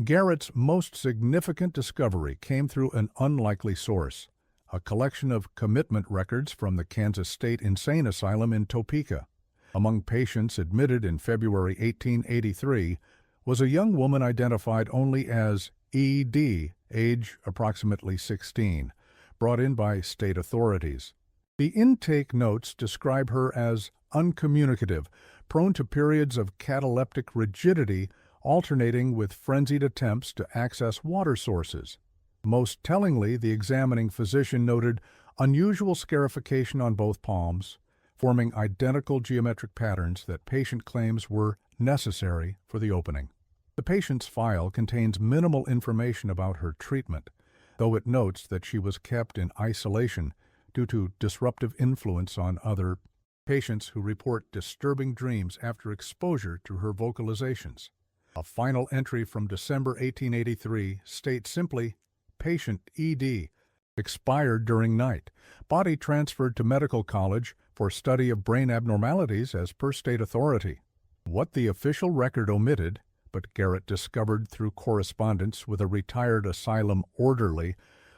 Garrett's most significant discovery came through an unlikely source, a collection of commitment records from the Kansas State Insane Asylum in Topeka. Among patients admitted in February 1883 was a young woman identified only as E.D., age approximately 16, brought in by state authorities. The intake notes describe her as uncommunicative, prone to periods of cataleptic rigidity alternating with frenzied attempts to access water sources. Most tellingly, the examining physician noted Unusual scarification on both palms, forming identical geometric patterns that patient claims were necessary for the opening. The patient's file contains minimal information about her treatment, though it notes that she was kept in isolation due to disruptive influence on other patients who report disturbing dreams after exposure to her vocalizations. A final entry from December 1883 states simply, "Patient ED, expired during night, body transferred to medical college for study of brain abnormalities as per state authority." What the official record omitted, but Garrett discovered through correspondence with a retired asylum orderly,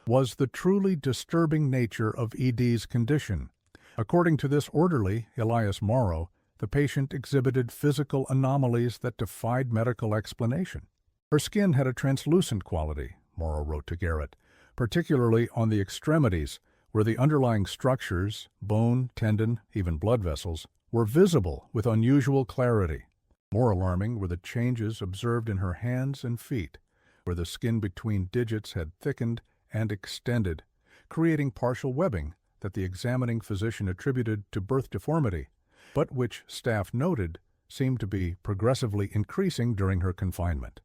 was the truly disturbing nature of ED's condition. According to this orderly, Elias Morrow, the patient exhibited physical anomalies that defied medical explanation. Her skin had a translucent quality, Morrow wrote to Garrett, particularly on the extremities, where the underlying structures, bone, tendon, even blood vessels, were visible with unusual clarity. More alarming were the changes observed in her hands and feet, where the skin between digits had thickened and extended, creating partial webbing that the examining physician attributed to birth deformity, but which staff noted seemed to be progressively increasing during her confinement.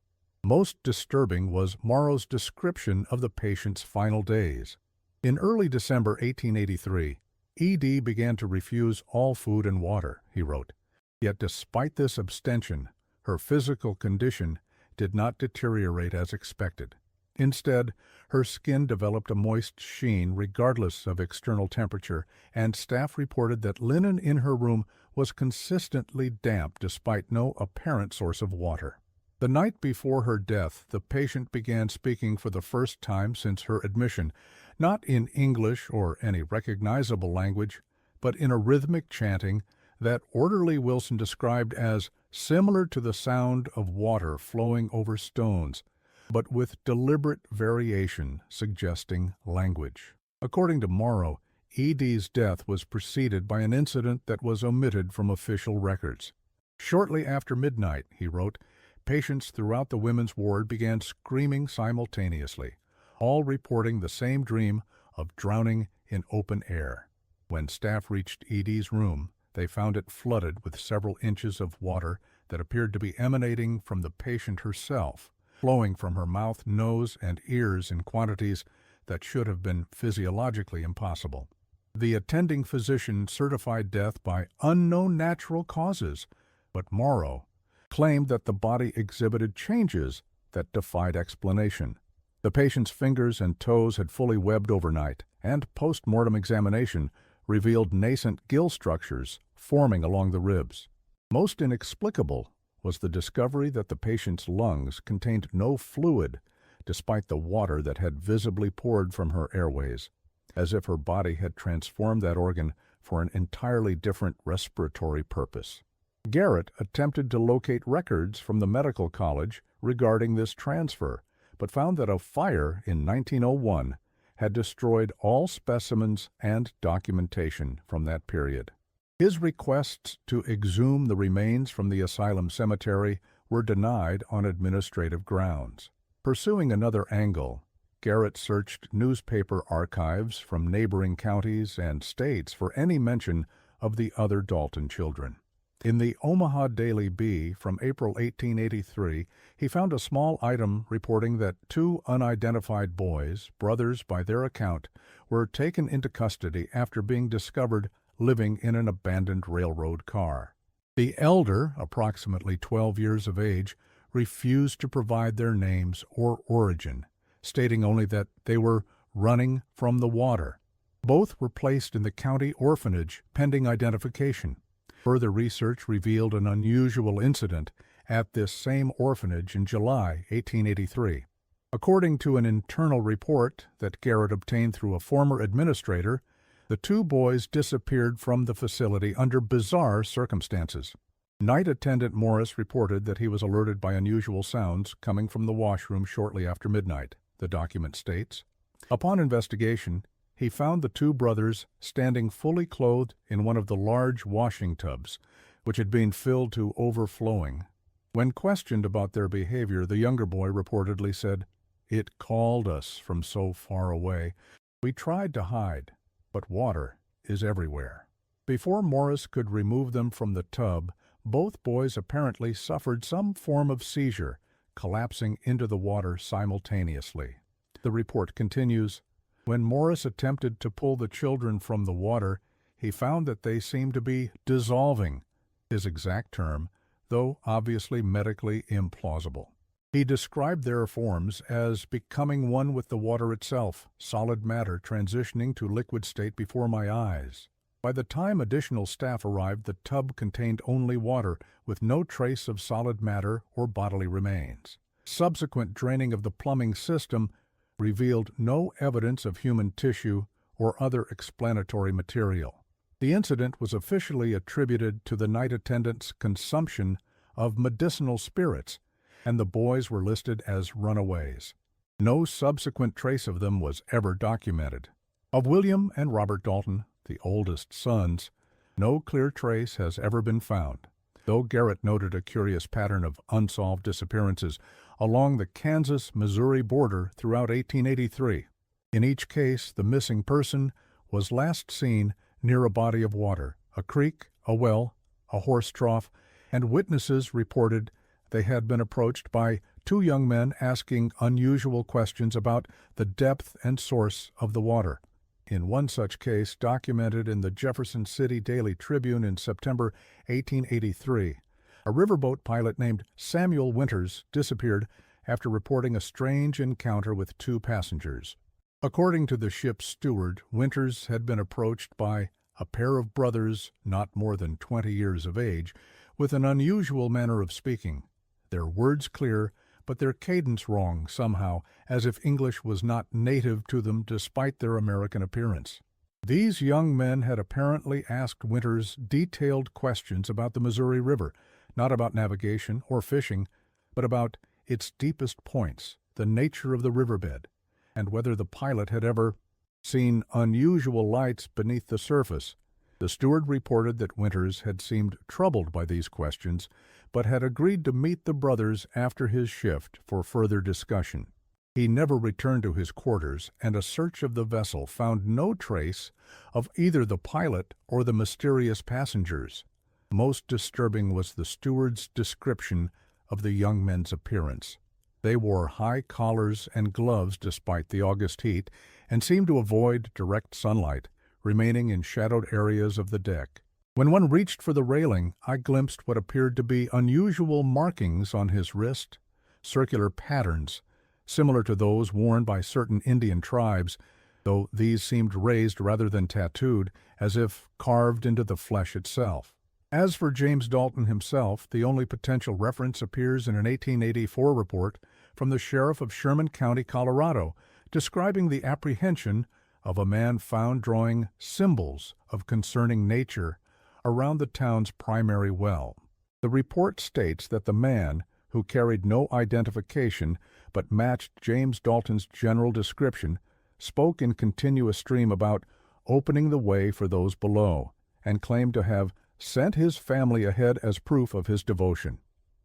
Most disturbing was Morrow's description of the patient's final days. In early December 1883, ED began to refuse all food and water, he wrote. Yet despite this abstention, her physical condition did not deteriorate as expected. Instead, her skin developed a moist sheen regardless of external temperature, and staff reported that linen in her room was consistently damp despite no apparent source of water. The night before her death, the patient began speaking for the first time since her admission, not in English or any recognizable language, but in a rhythmic chanting that orderly Wilson described as similar to the sound of water flowing over stones, but with deliberate variation suggesting language. According to Morrow, ED's death was preceded by an incident that was omitted from official records. Shortly after midnight, he wrote, patients throughout the women's ward began screaming simultaneously, all reporting the same dream of drowning in open air. When staff reached ED's room, they found it flooded with several inches of water that appeared to be emanating from the patient herself, flowing from her mouth, nose, and ears in quantities that should have been physiologically impossible. The attending physician certified death by unknown natural causes, but Morrow claimed that the body exhibited changes that defied explanation. The patient's fingers and toes had fully webbed overnight, and post-mortem examination revealed nascent gill structures forming along the ribs. Most inexplicable was the discovery that the patient's lungs contained no fluid, despite the water that had visibly poured from her airways, as if her body had transformed that organ for an entirely different respiratory purpose. Garrett attempted to locate records from the medical college regarding this transfer, but found that a fire in 1901 had destroyed all specimens and documentation from that period. His requests to exhume the remains from the asylum cemetery were denied on administrative grounds. Pursuing another angle, Garrett searched newspaper archives from neighboring counties and states for any mention of the other Dalton children. In the Omaha Daily Bee from April 1883, he found a small item reporting that 2 unidentified boys, brothers by their account, were taken into custody after being discovered living in an abandoned railroad car. The elder, approximately 12 years of age, refused to provide their names or origin, stating only that they were running from the water. Both were placed in the county orphanage pending identification. Further research revealed an unusual incident at this same orphanage in July 1883. According to an internal report that Garrett obtained through a former administrator, the 2 boys disappeared from the facility under bizarre circumstances. Night attendant Morris reported that he was alerted by unusual sounds coming from the washroom shortly after midnight, the document states. Upon investigation, he found the 2 brothers standing fully clothed in one of the large washing tubs, which had been filled to overflowing. When questioned about their behavior, the younger boy reportedly said, "It called us from so far away. We tried to hide, but water is everywhere. Before Morris could remove them from the tub, both boys apparently suffered some form of seizure, collapsing into the water simultaneously. The report continues, "When Morris attempted to pull the children from the water, he found that they seemed to be dissolving," his exact term, though obviously medically implausible. He described their forms as becoming one with the water itself, solid matter transitioning to liquid state before my eyes. By the time additional staff arrived, the tub contained only water, with no trace of solid matter or bodily remains. Subsequent draining of the plumbing system revealed no evidence of human tissue or other explanatory material. The incident was officially attributed to the night attendant's consumption of medicinal spirits, and the boys were listed as runaways. No subsequent trace of them was ever documented. Of William and Robert Dalton, the oldest sons, no clear trace has ever been found, though Garrett noted a curious pattern of unsolved disappearances along the Kansas-Missouri border throughout 1883. In each case, the missing person was last seen near a body of water, a creek, a well, a horse trough, and witnesses reported they had been approached by two young men asking unusual questions about the depth and source of the water. In one such case, documented in the Jefferson City Daily Tribune in September 1883, a riverboat pilot named Samuel Winters disappeared after reporting a strange encounter with two passengers. According to the ship's steward, Winters had been approached by a pair of brothers not more than 20 years of age, with an unusual manner of speaking, their words clear, but their cadence wrong somehow, as if English was not native to them despite their American appearance. These young men had apparently asked Winters detailed questions about the Missouri River, not about navigation or fishing, but about its deepest points, the nature of the riverbed, and whether the pilot had ever seen unusual lights beneath the surface. The steward reported that Winters had seemed troubled by these questions, but had agreed to meet the brothers after his shift for further discussion. He never returned to his quarters, and a search of the vessel found no trace of either the pilot or the mysterious passengers. Most disturbing was the steward's description of the young men's appearance. They wore high collars and gloves despite the August heat, and seemed to avoid direct sunlight, remaining in shadowed areas of the deck. When one reached for the railing, I glimpsed what appeared to be unusual markings on his wrist, circular patterns, similar to those worn by certain Indian tribes, though these seemed raised rather than tattooed, as if carved into the flesh itself. As for James Dalton himself, the only potential reference appears in an 1884 report from the sheriff of Sherman County, Colorado, describing the apprehension of a man found drawing symbols of concerning nature around the town's primary well. The report states that the man, who carried no identification but matched James Dalton's general description, spoke in continuous stream about opening the way for those below, and claimed to have sent his family ahead as proof of his devotion.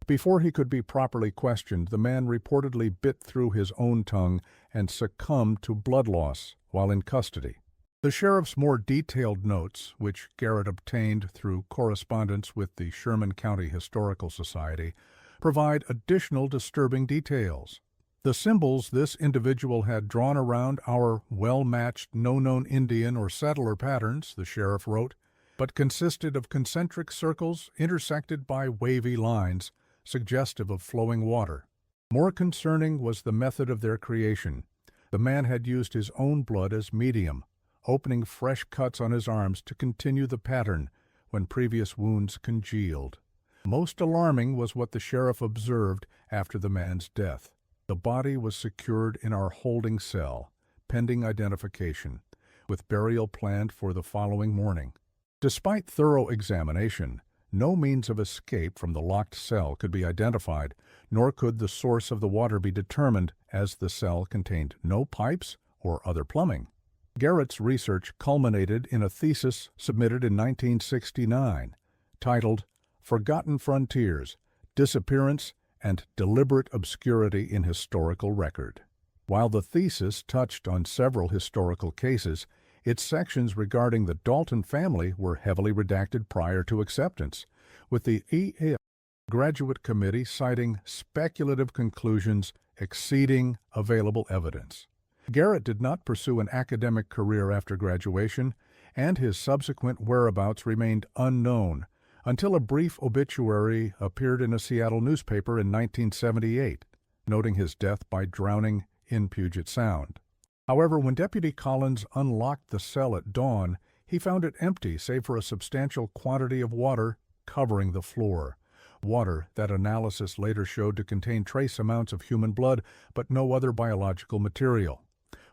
Before he could be properly questioned, the man reportedly bit through his own tongue and succumbed to blood loss while in custody. The sheriff's more detailed notes, which Garrett obtained through correspondence with the Sherman County Historical Society, provide additional disturbing details. The symbols this individual had drawn around our well-matched no-known Indian or settler patterns, the sheriff wrote, but consisted of concentric circles intersected by wavy lines, suggestive of flowing water. More concerning was the method of their creation. The man had used his own blood as medium, opening fresh cuts on his arms to continue the pattern when previous wounds congealed. Most alarming was what the sheriff observed after the man's death. The body was secured in our holding cell, pending identification, with burial planned for the following morning. Despite thorough examination, no means of escape from the locked cell could be identified, nor could the source of the water be determined, as the cell contained no pipes or other plumbing. Garrett's research culminated in a thesis submitted in 1969, titled Forgotten Frontiers, Disappearance and Deliberate Obscurity in Historical Record. While the thesis touched on several historical cases, Its sections regarding the Dalton family were heavily redacted prior to acceptance, with the EA Graduate Committee citing speculative conclusions exceeding available evidence. Garrett did not pursue an academic career after graduation, and his subsequent whereabouts remained unknown until a brief obituary appeared in a Seattle newspaper in 1978, noting his death by drowning in Puget Sound. However, when Deputy Collins unlocked the cell at dawn, he found it empty save for a substantial quantity of water covering the floor. Water that analysis later showed to contain trace amounts of human blood, but no other biological material.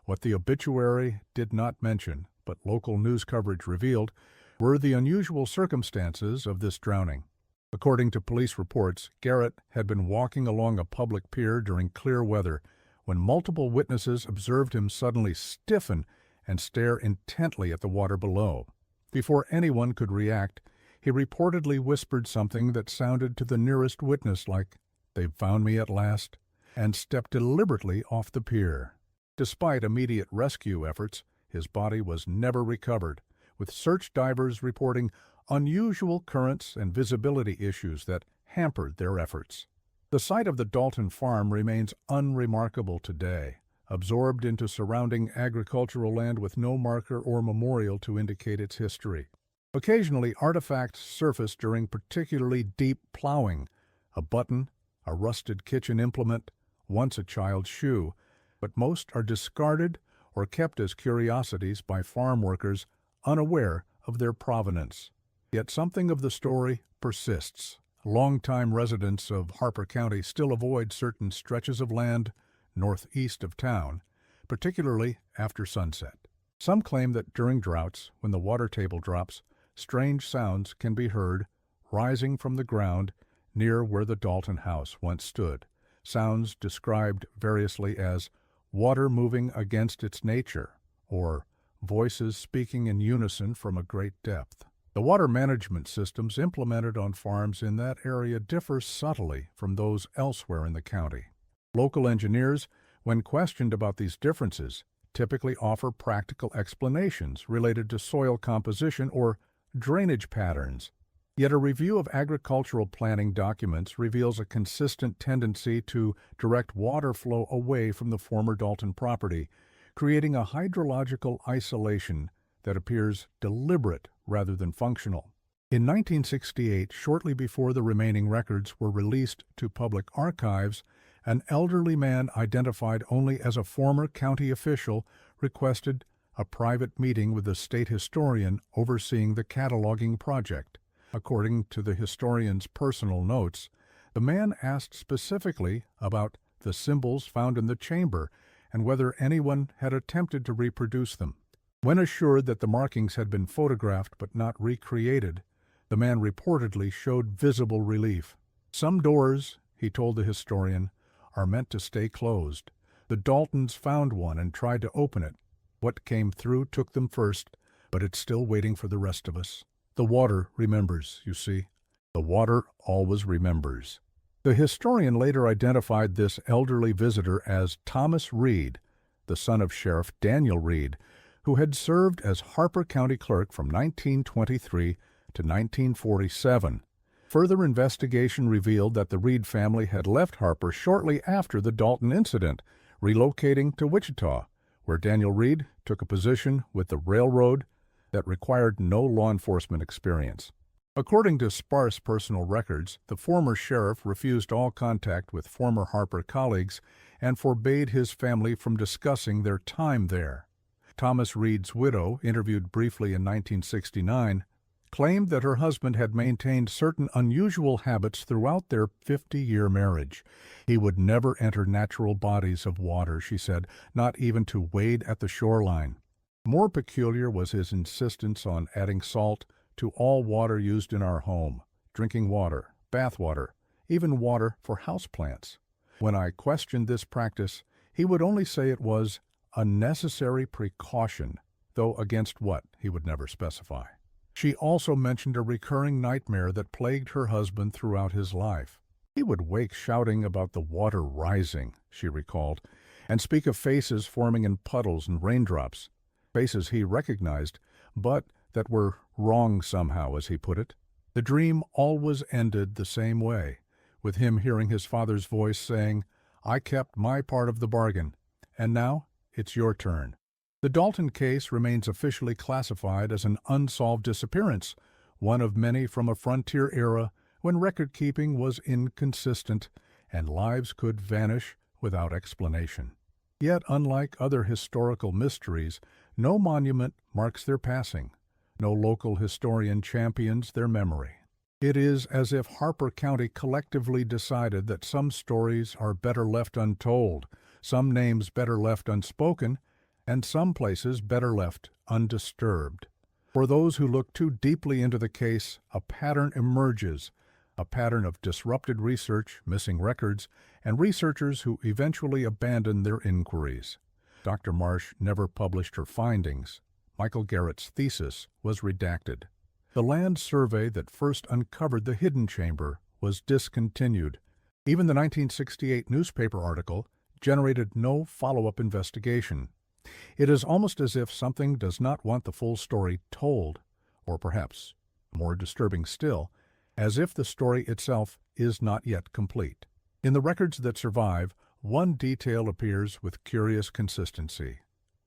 What the obituary did not mention, but local news coverage revealed, were the unusual circumstances of this drowning. According to police reports, Garrett had been walking along a public pier during clear weather when multiple witnesses observed him suddenly stiffen and stare intently at the water below. Before anyone could react, he reportedly whispered something that sounded to the nearest witness like, "They've found me at last," and stepped deliberately off the pier. Despite immediate rescue efforts, his body was never recovered, with search divers reporting unusual currents and visibility issues that hampered their efforts. The site of the Dalton farm remains unremarkable today, absorbed into surrounding agricultural land with no marker or memorial to indicate its history. Occasionally, artifacts surface during particularly deep plowing, a button, a rusted kitchen implement, once a child's shoe, but most are discarded or kept as curiosities by farm workers unaware of their provenance. Yet something of the story persists. Longtime residents of Harper County still avoid certain stretches of land northeast of town, particularly after sunset. Some claim that during droughts, when the water table drops, strange sounds can be heard rising from the ground near where the Dalton house once stood, sounds described variously as water moving against its nature, or voices speaking in unison from a great depth. The water management systems implemented on farms in that area differ subtly from those elsewhere in the county. Local engineers, when questioned about these differences, typically offer practical explanations related to soil composition or drainage patterns. Yet a review of agricultural planning documents reveals a consistent tendency to direct water flow away from the former Dalton property, creating a hydrological isolation that appears deliberate rather than functional. In 1968, shortly before the remaining records were released to public archives, an elderly man identified only as a former county official requested a private meeting with the state historian overseeing the cataloging project. According to the historian's personal notes, the man asked specifically about the symbols found in the chamber and whether anyone had attempted to reproduce them. When assured that the markings had been photographed but not recreated, the man reportedly showed visible relief. "Some doors," he told the historian, "are meant to stay closed. The Daltons found one and tried to open it. What came through took them first, but it's still waiting for the rest of us. The water remembers, you see. The water always remembers." The historian later identified this elderly visitor as Thomas Reed, the son of Sheriff Daniel Reed, who had served as Harper County Clerk from 1923 to 1947. Further investigation revealed that the Reed family had left Harper shortly after the Dalton incident, relocating to Wichita, where Daniel Reed took a position with the railroad that required no law enforcement experience. According to sparse personal records, the former sheriff refused all contact with former Harper colleagues and forbade his family from discussing their time there. Thomas Reed's widow, interviewed briefly in 1969, claimed that her husband had maintained certain unusual habits throughout their 50-year marriage. He would never enter natural bodies of water, she said, not even to wade at the shoreline. More peculiar was his insistence on adding salt to all water used in our home, drinking water, bath water, even water for houseplants. When I questioned this practice, he would only say it was a necessary precaution, though against what he would never specify. She also mentioned a recurring nightmare that plagued her husband throughout his life. He would wake shouting about the water rising, she recalled, and speak of faces forming in puddles and raindrops. faces he recognized, but that were wrong somehow, as he put it. The dream always ended the same way, with him hearing his father's voice saying, "I kept my part of the bargain, and now it's your turn." The Dalton case remains officially classified as an unsolved disappearance, one of many from a frontier era when record-keeping was inconsistent and lives could vanish without explanation. Yet, unlike other historical mysteries, no monument marks their passing. No local historian champions their memory. It is as if Harper County collectively decided that some stories are better left untold, some names better left unspoken, and some places better left undisturbed. For those who look too deeply into the case, a pattern emerges, a pattern of disrupted research, missing records, and researchers who eventually abandon their inquiries. Dr. Marsh never published her findings. Michael Garrett's thesis was redacted. The land survey that first uncovered the hidden chamber was discontinued. Even the 1968 newspaper article generated no follow-up investigation. It is almost as if something does not want the full story told, or perhaps, more disturbing still, as if the story itself is not yet complete. In the records that survive, one detail appears with curious consistency: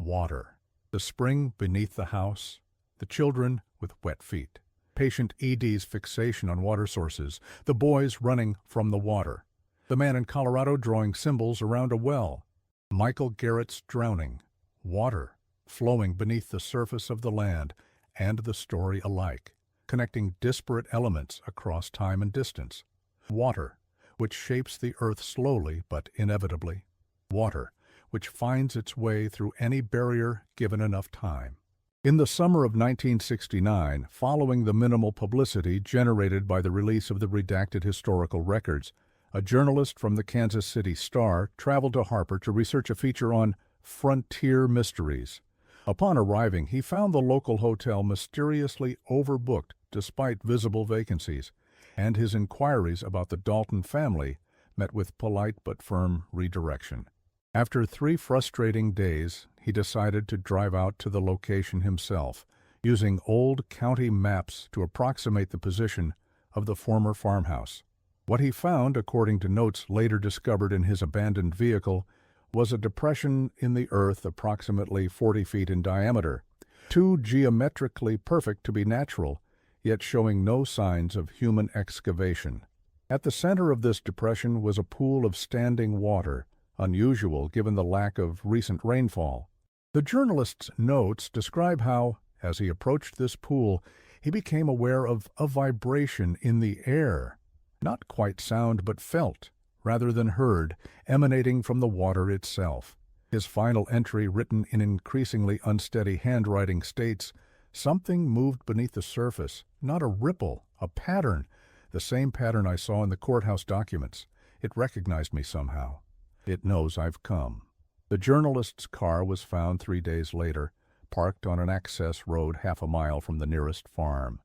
water. The spring beneath the house, the children with wet feet, patient ED's fixation on water sources, the boys running from the water, the man in Colorado drawing symbols around a well, Michael Garrett's drowning, water flowing beneath the surface of the land, and the story alike, connecting disparate elements across time and distance. Water, which shapes the earth slowly but inevitably. Water, which finds its way through any barrier given enough time. In the summer of 1969, following the minimal publicity generated by the release of the redacted historical records, a journalist from the Kansas City Star traveled to Harper to research a feature on frontier mysteries. Upon arriving, he found the local hotel mysteriously overbooked despite visible vacancies, and his inquiries about the Dalton family met with polite but firm redirection. After 3 frustrating days, he decided to drive out to the location himself, using old county maps to approximate the position of the former farmhouse. What he found, according to notes later discovered in his abandoned vehicle, was a depression in the earth approximately 40 feet in diameter, too geometrically perfect to be natural, yet showing no signs of human excavation. At the center of this depression was a pool of standing water, unusual given the lack of recent rainfall. The journalist's notes describe how, as he approached this pool, he became aware of a vibration in the air, not quite sound but felt, rather than heard, emanating from the water itself. His final entry, written in increasingly unsteady handwriting, states, "Something moved beneath the surface, not a ripple, a pattern, the same pattern I saw in the courthouse documents. It recognized me somehow. It knows I've come." The journalist's car was found 3 days later, parked on an access road half a mile from the nearest farm.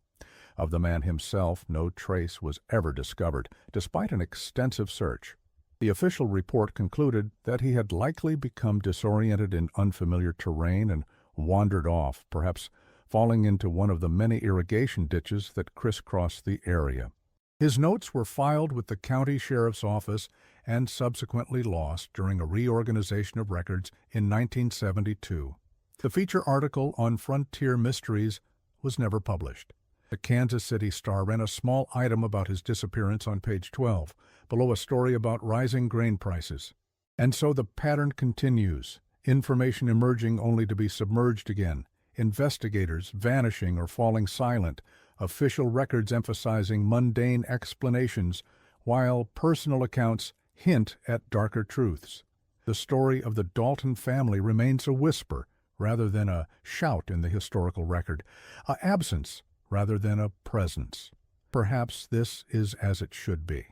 Of the man himself, no trace was ever discovered, despite an extensive search. The official report concluded that he had likely become disoriented in unfamiliar terrain and wandered off, perhaps falling into one of the many irrigation ditches that crisscrossed the area. His notes were filed with the county sheriff's office and subsequently lost during a reorganization of records in 1972. The feature article on frontier mysteries was never published. The Kansas City Star ran a small item about his disappearance on page 12, below a story about rising grain prices. And so the pattern continues, information emerging only to be submerged again, investigators vanishing or falling silent, official records emphasizing mundane explanations, while personal accounts hint at darker truths. The story of the Dalton family remains a whisper rather than a shout in the historical record, an absence rather than a presence. Perhaps this is as it should be.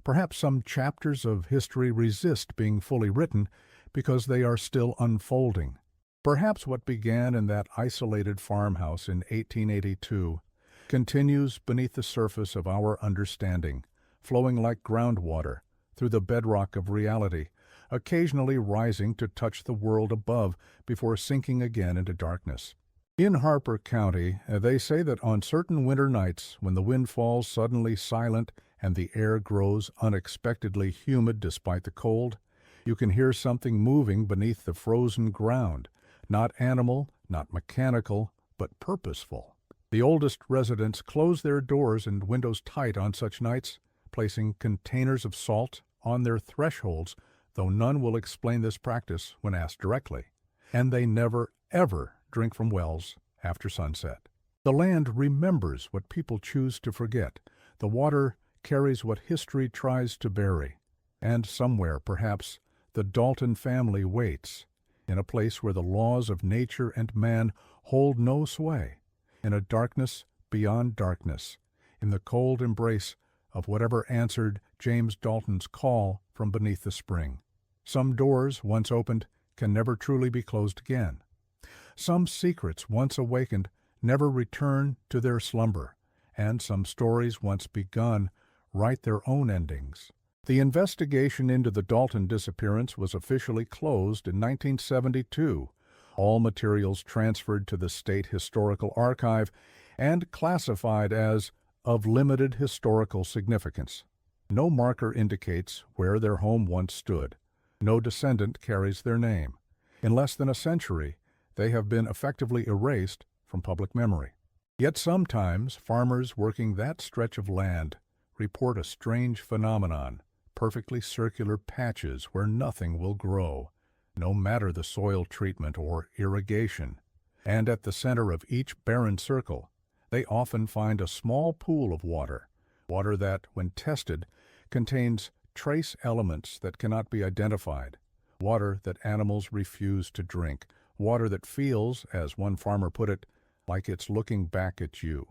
Perhaps some chapters of history resist being fully written because they are still unfolding. Perhaps what began in that isolated farmhouse in 1882 continues beneath the surface of our understanding, flowing like groundwater through the bedrock of reality, occasionally rising to touch the world above before sinking again into darkness. In Harper County, they say that on certain winter nights, when the wind falls suddenly silent and the air grows unexpectedly humid despite the cold, you can hear something moving beneath the frozen ground, not animal, not mechanical, but purposeful. The oldest residents close their doors and windows tight on such nights, placing containers of salt on their thresholds, though none will explain this practice when asked directly. And they never, ever drink from wells after sunset. The land remembers what people choose to forget. The water carries what history tries to bury. And somewhere, perhaps, the Dalton family waits, in a place where the laws of nature and man hold no sway, in a darkness beyond darkness, in the cold embrace of whatever answered James Dalton's call from beneath the spring. Some doors, once opened, can never truly be closed again. Some secrets, once awakened, never return to their slumber, and some stories, once begun, write their own endings. The investigation into the Dalton disappearance was officially closed in 1972, all materials transferred to the State Historical Archive and classified as of limited historical significance. No marker indicates where their home once stood. No descendant carries their name. In less than a century, they have been effectively erased from public memory. Yet sometimes farmers working that stretch of land report a strange phenomenon: perfectly circular patches where nothing will grow, no matter the soil treatment or irrigation. And at the center of each barren circle, they often find a small pool of water that, when tested, contains trace elements that cannot be identified, water that animals refuse to drink, water that feels, as one farmer put it, like it's looking back at you.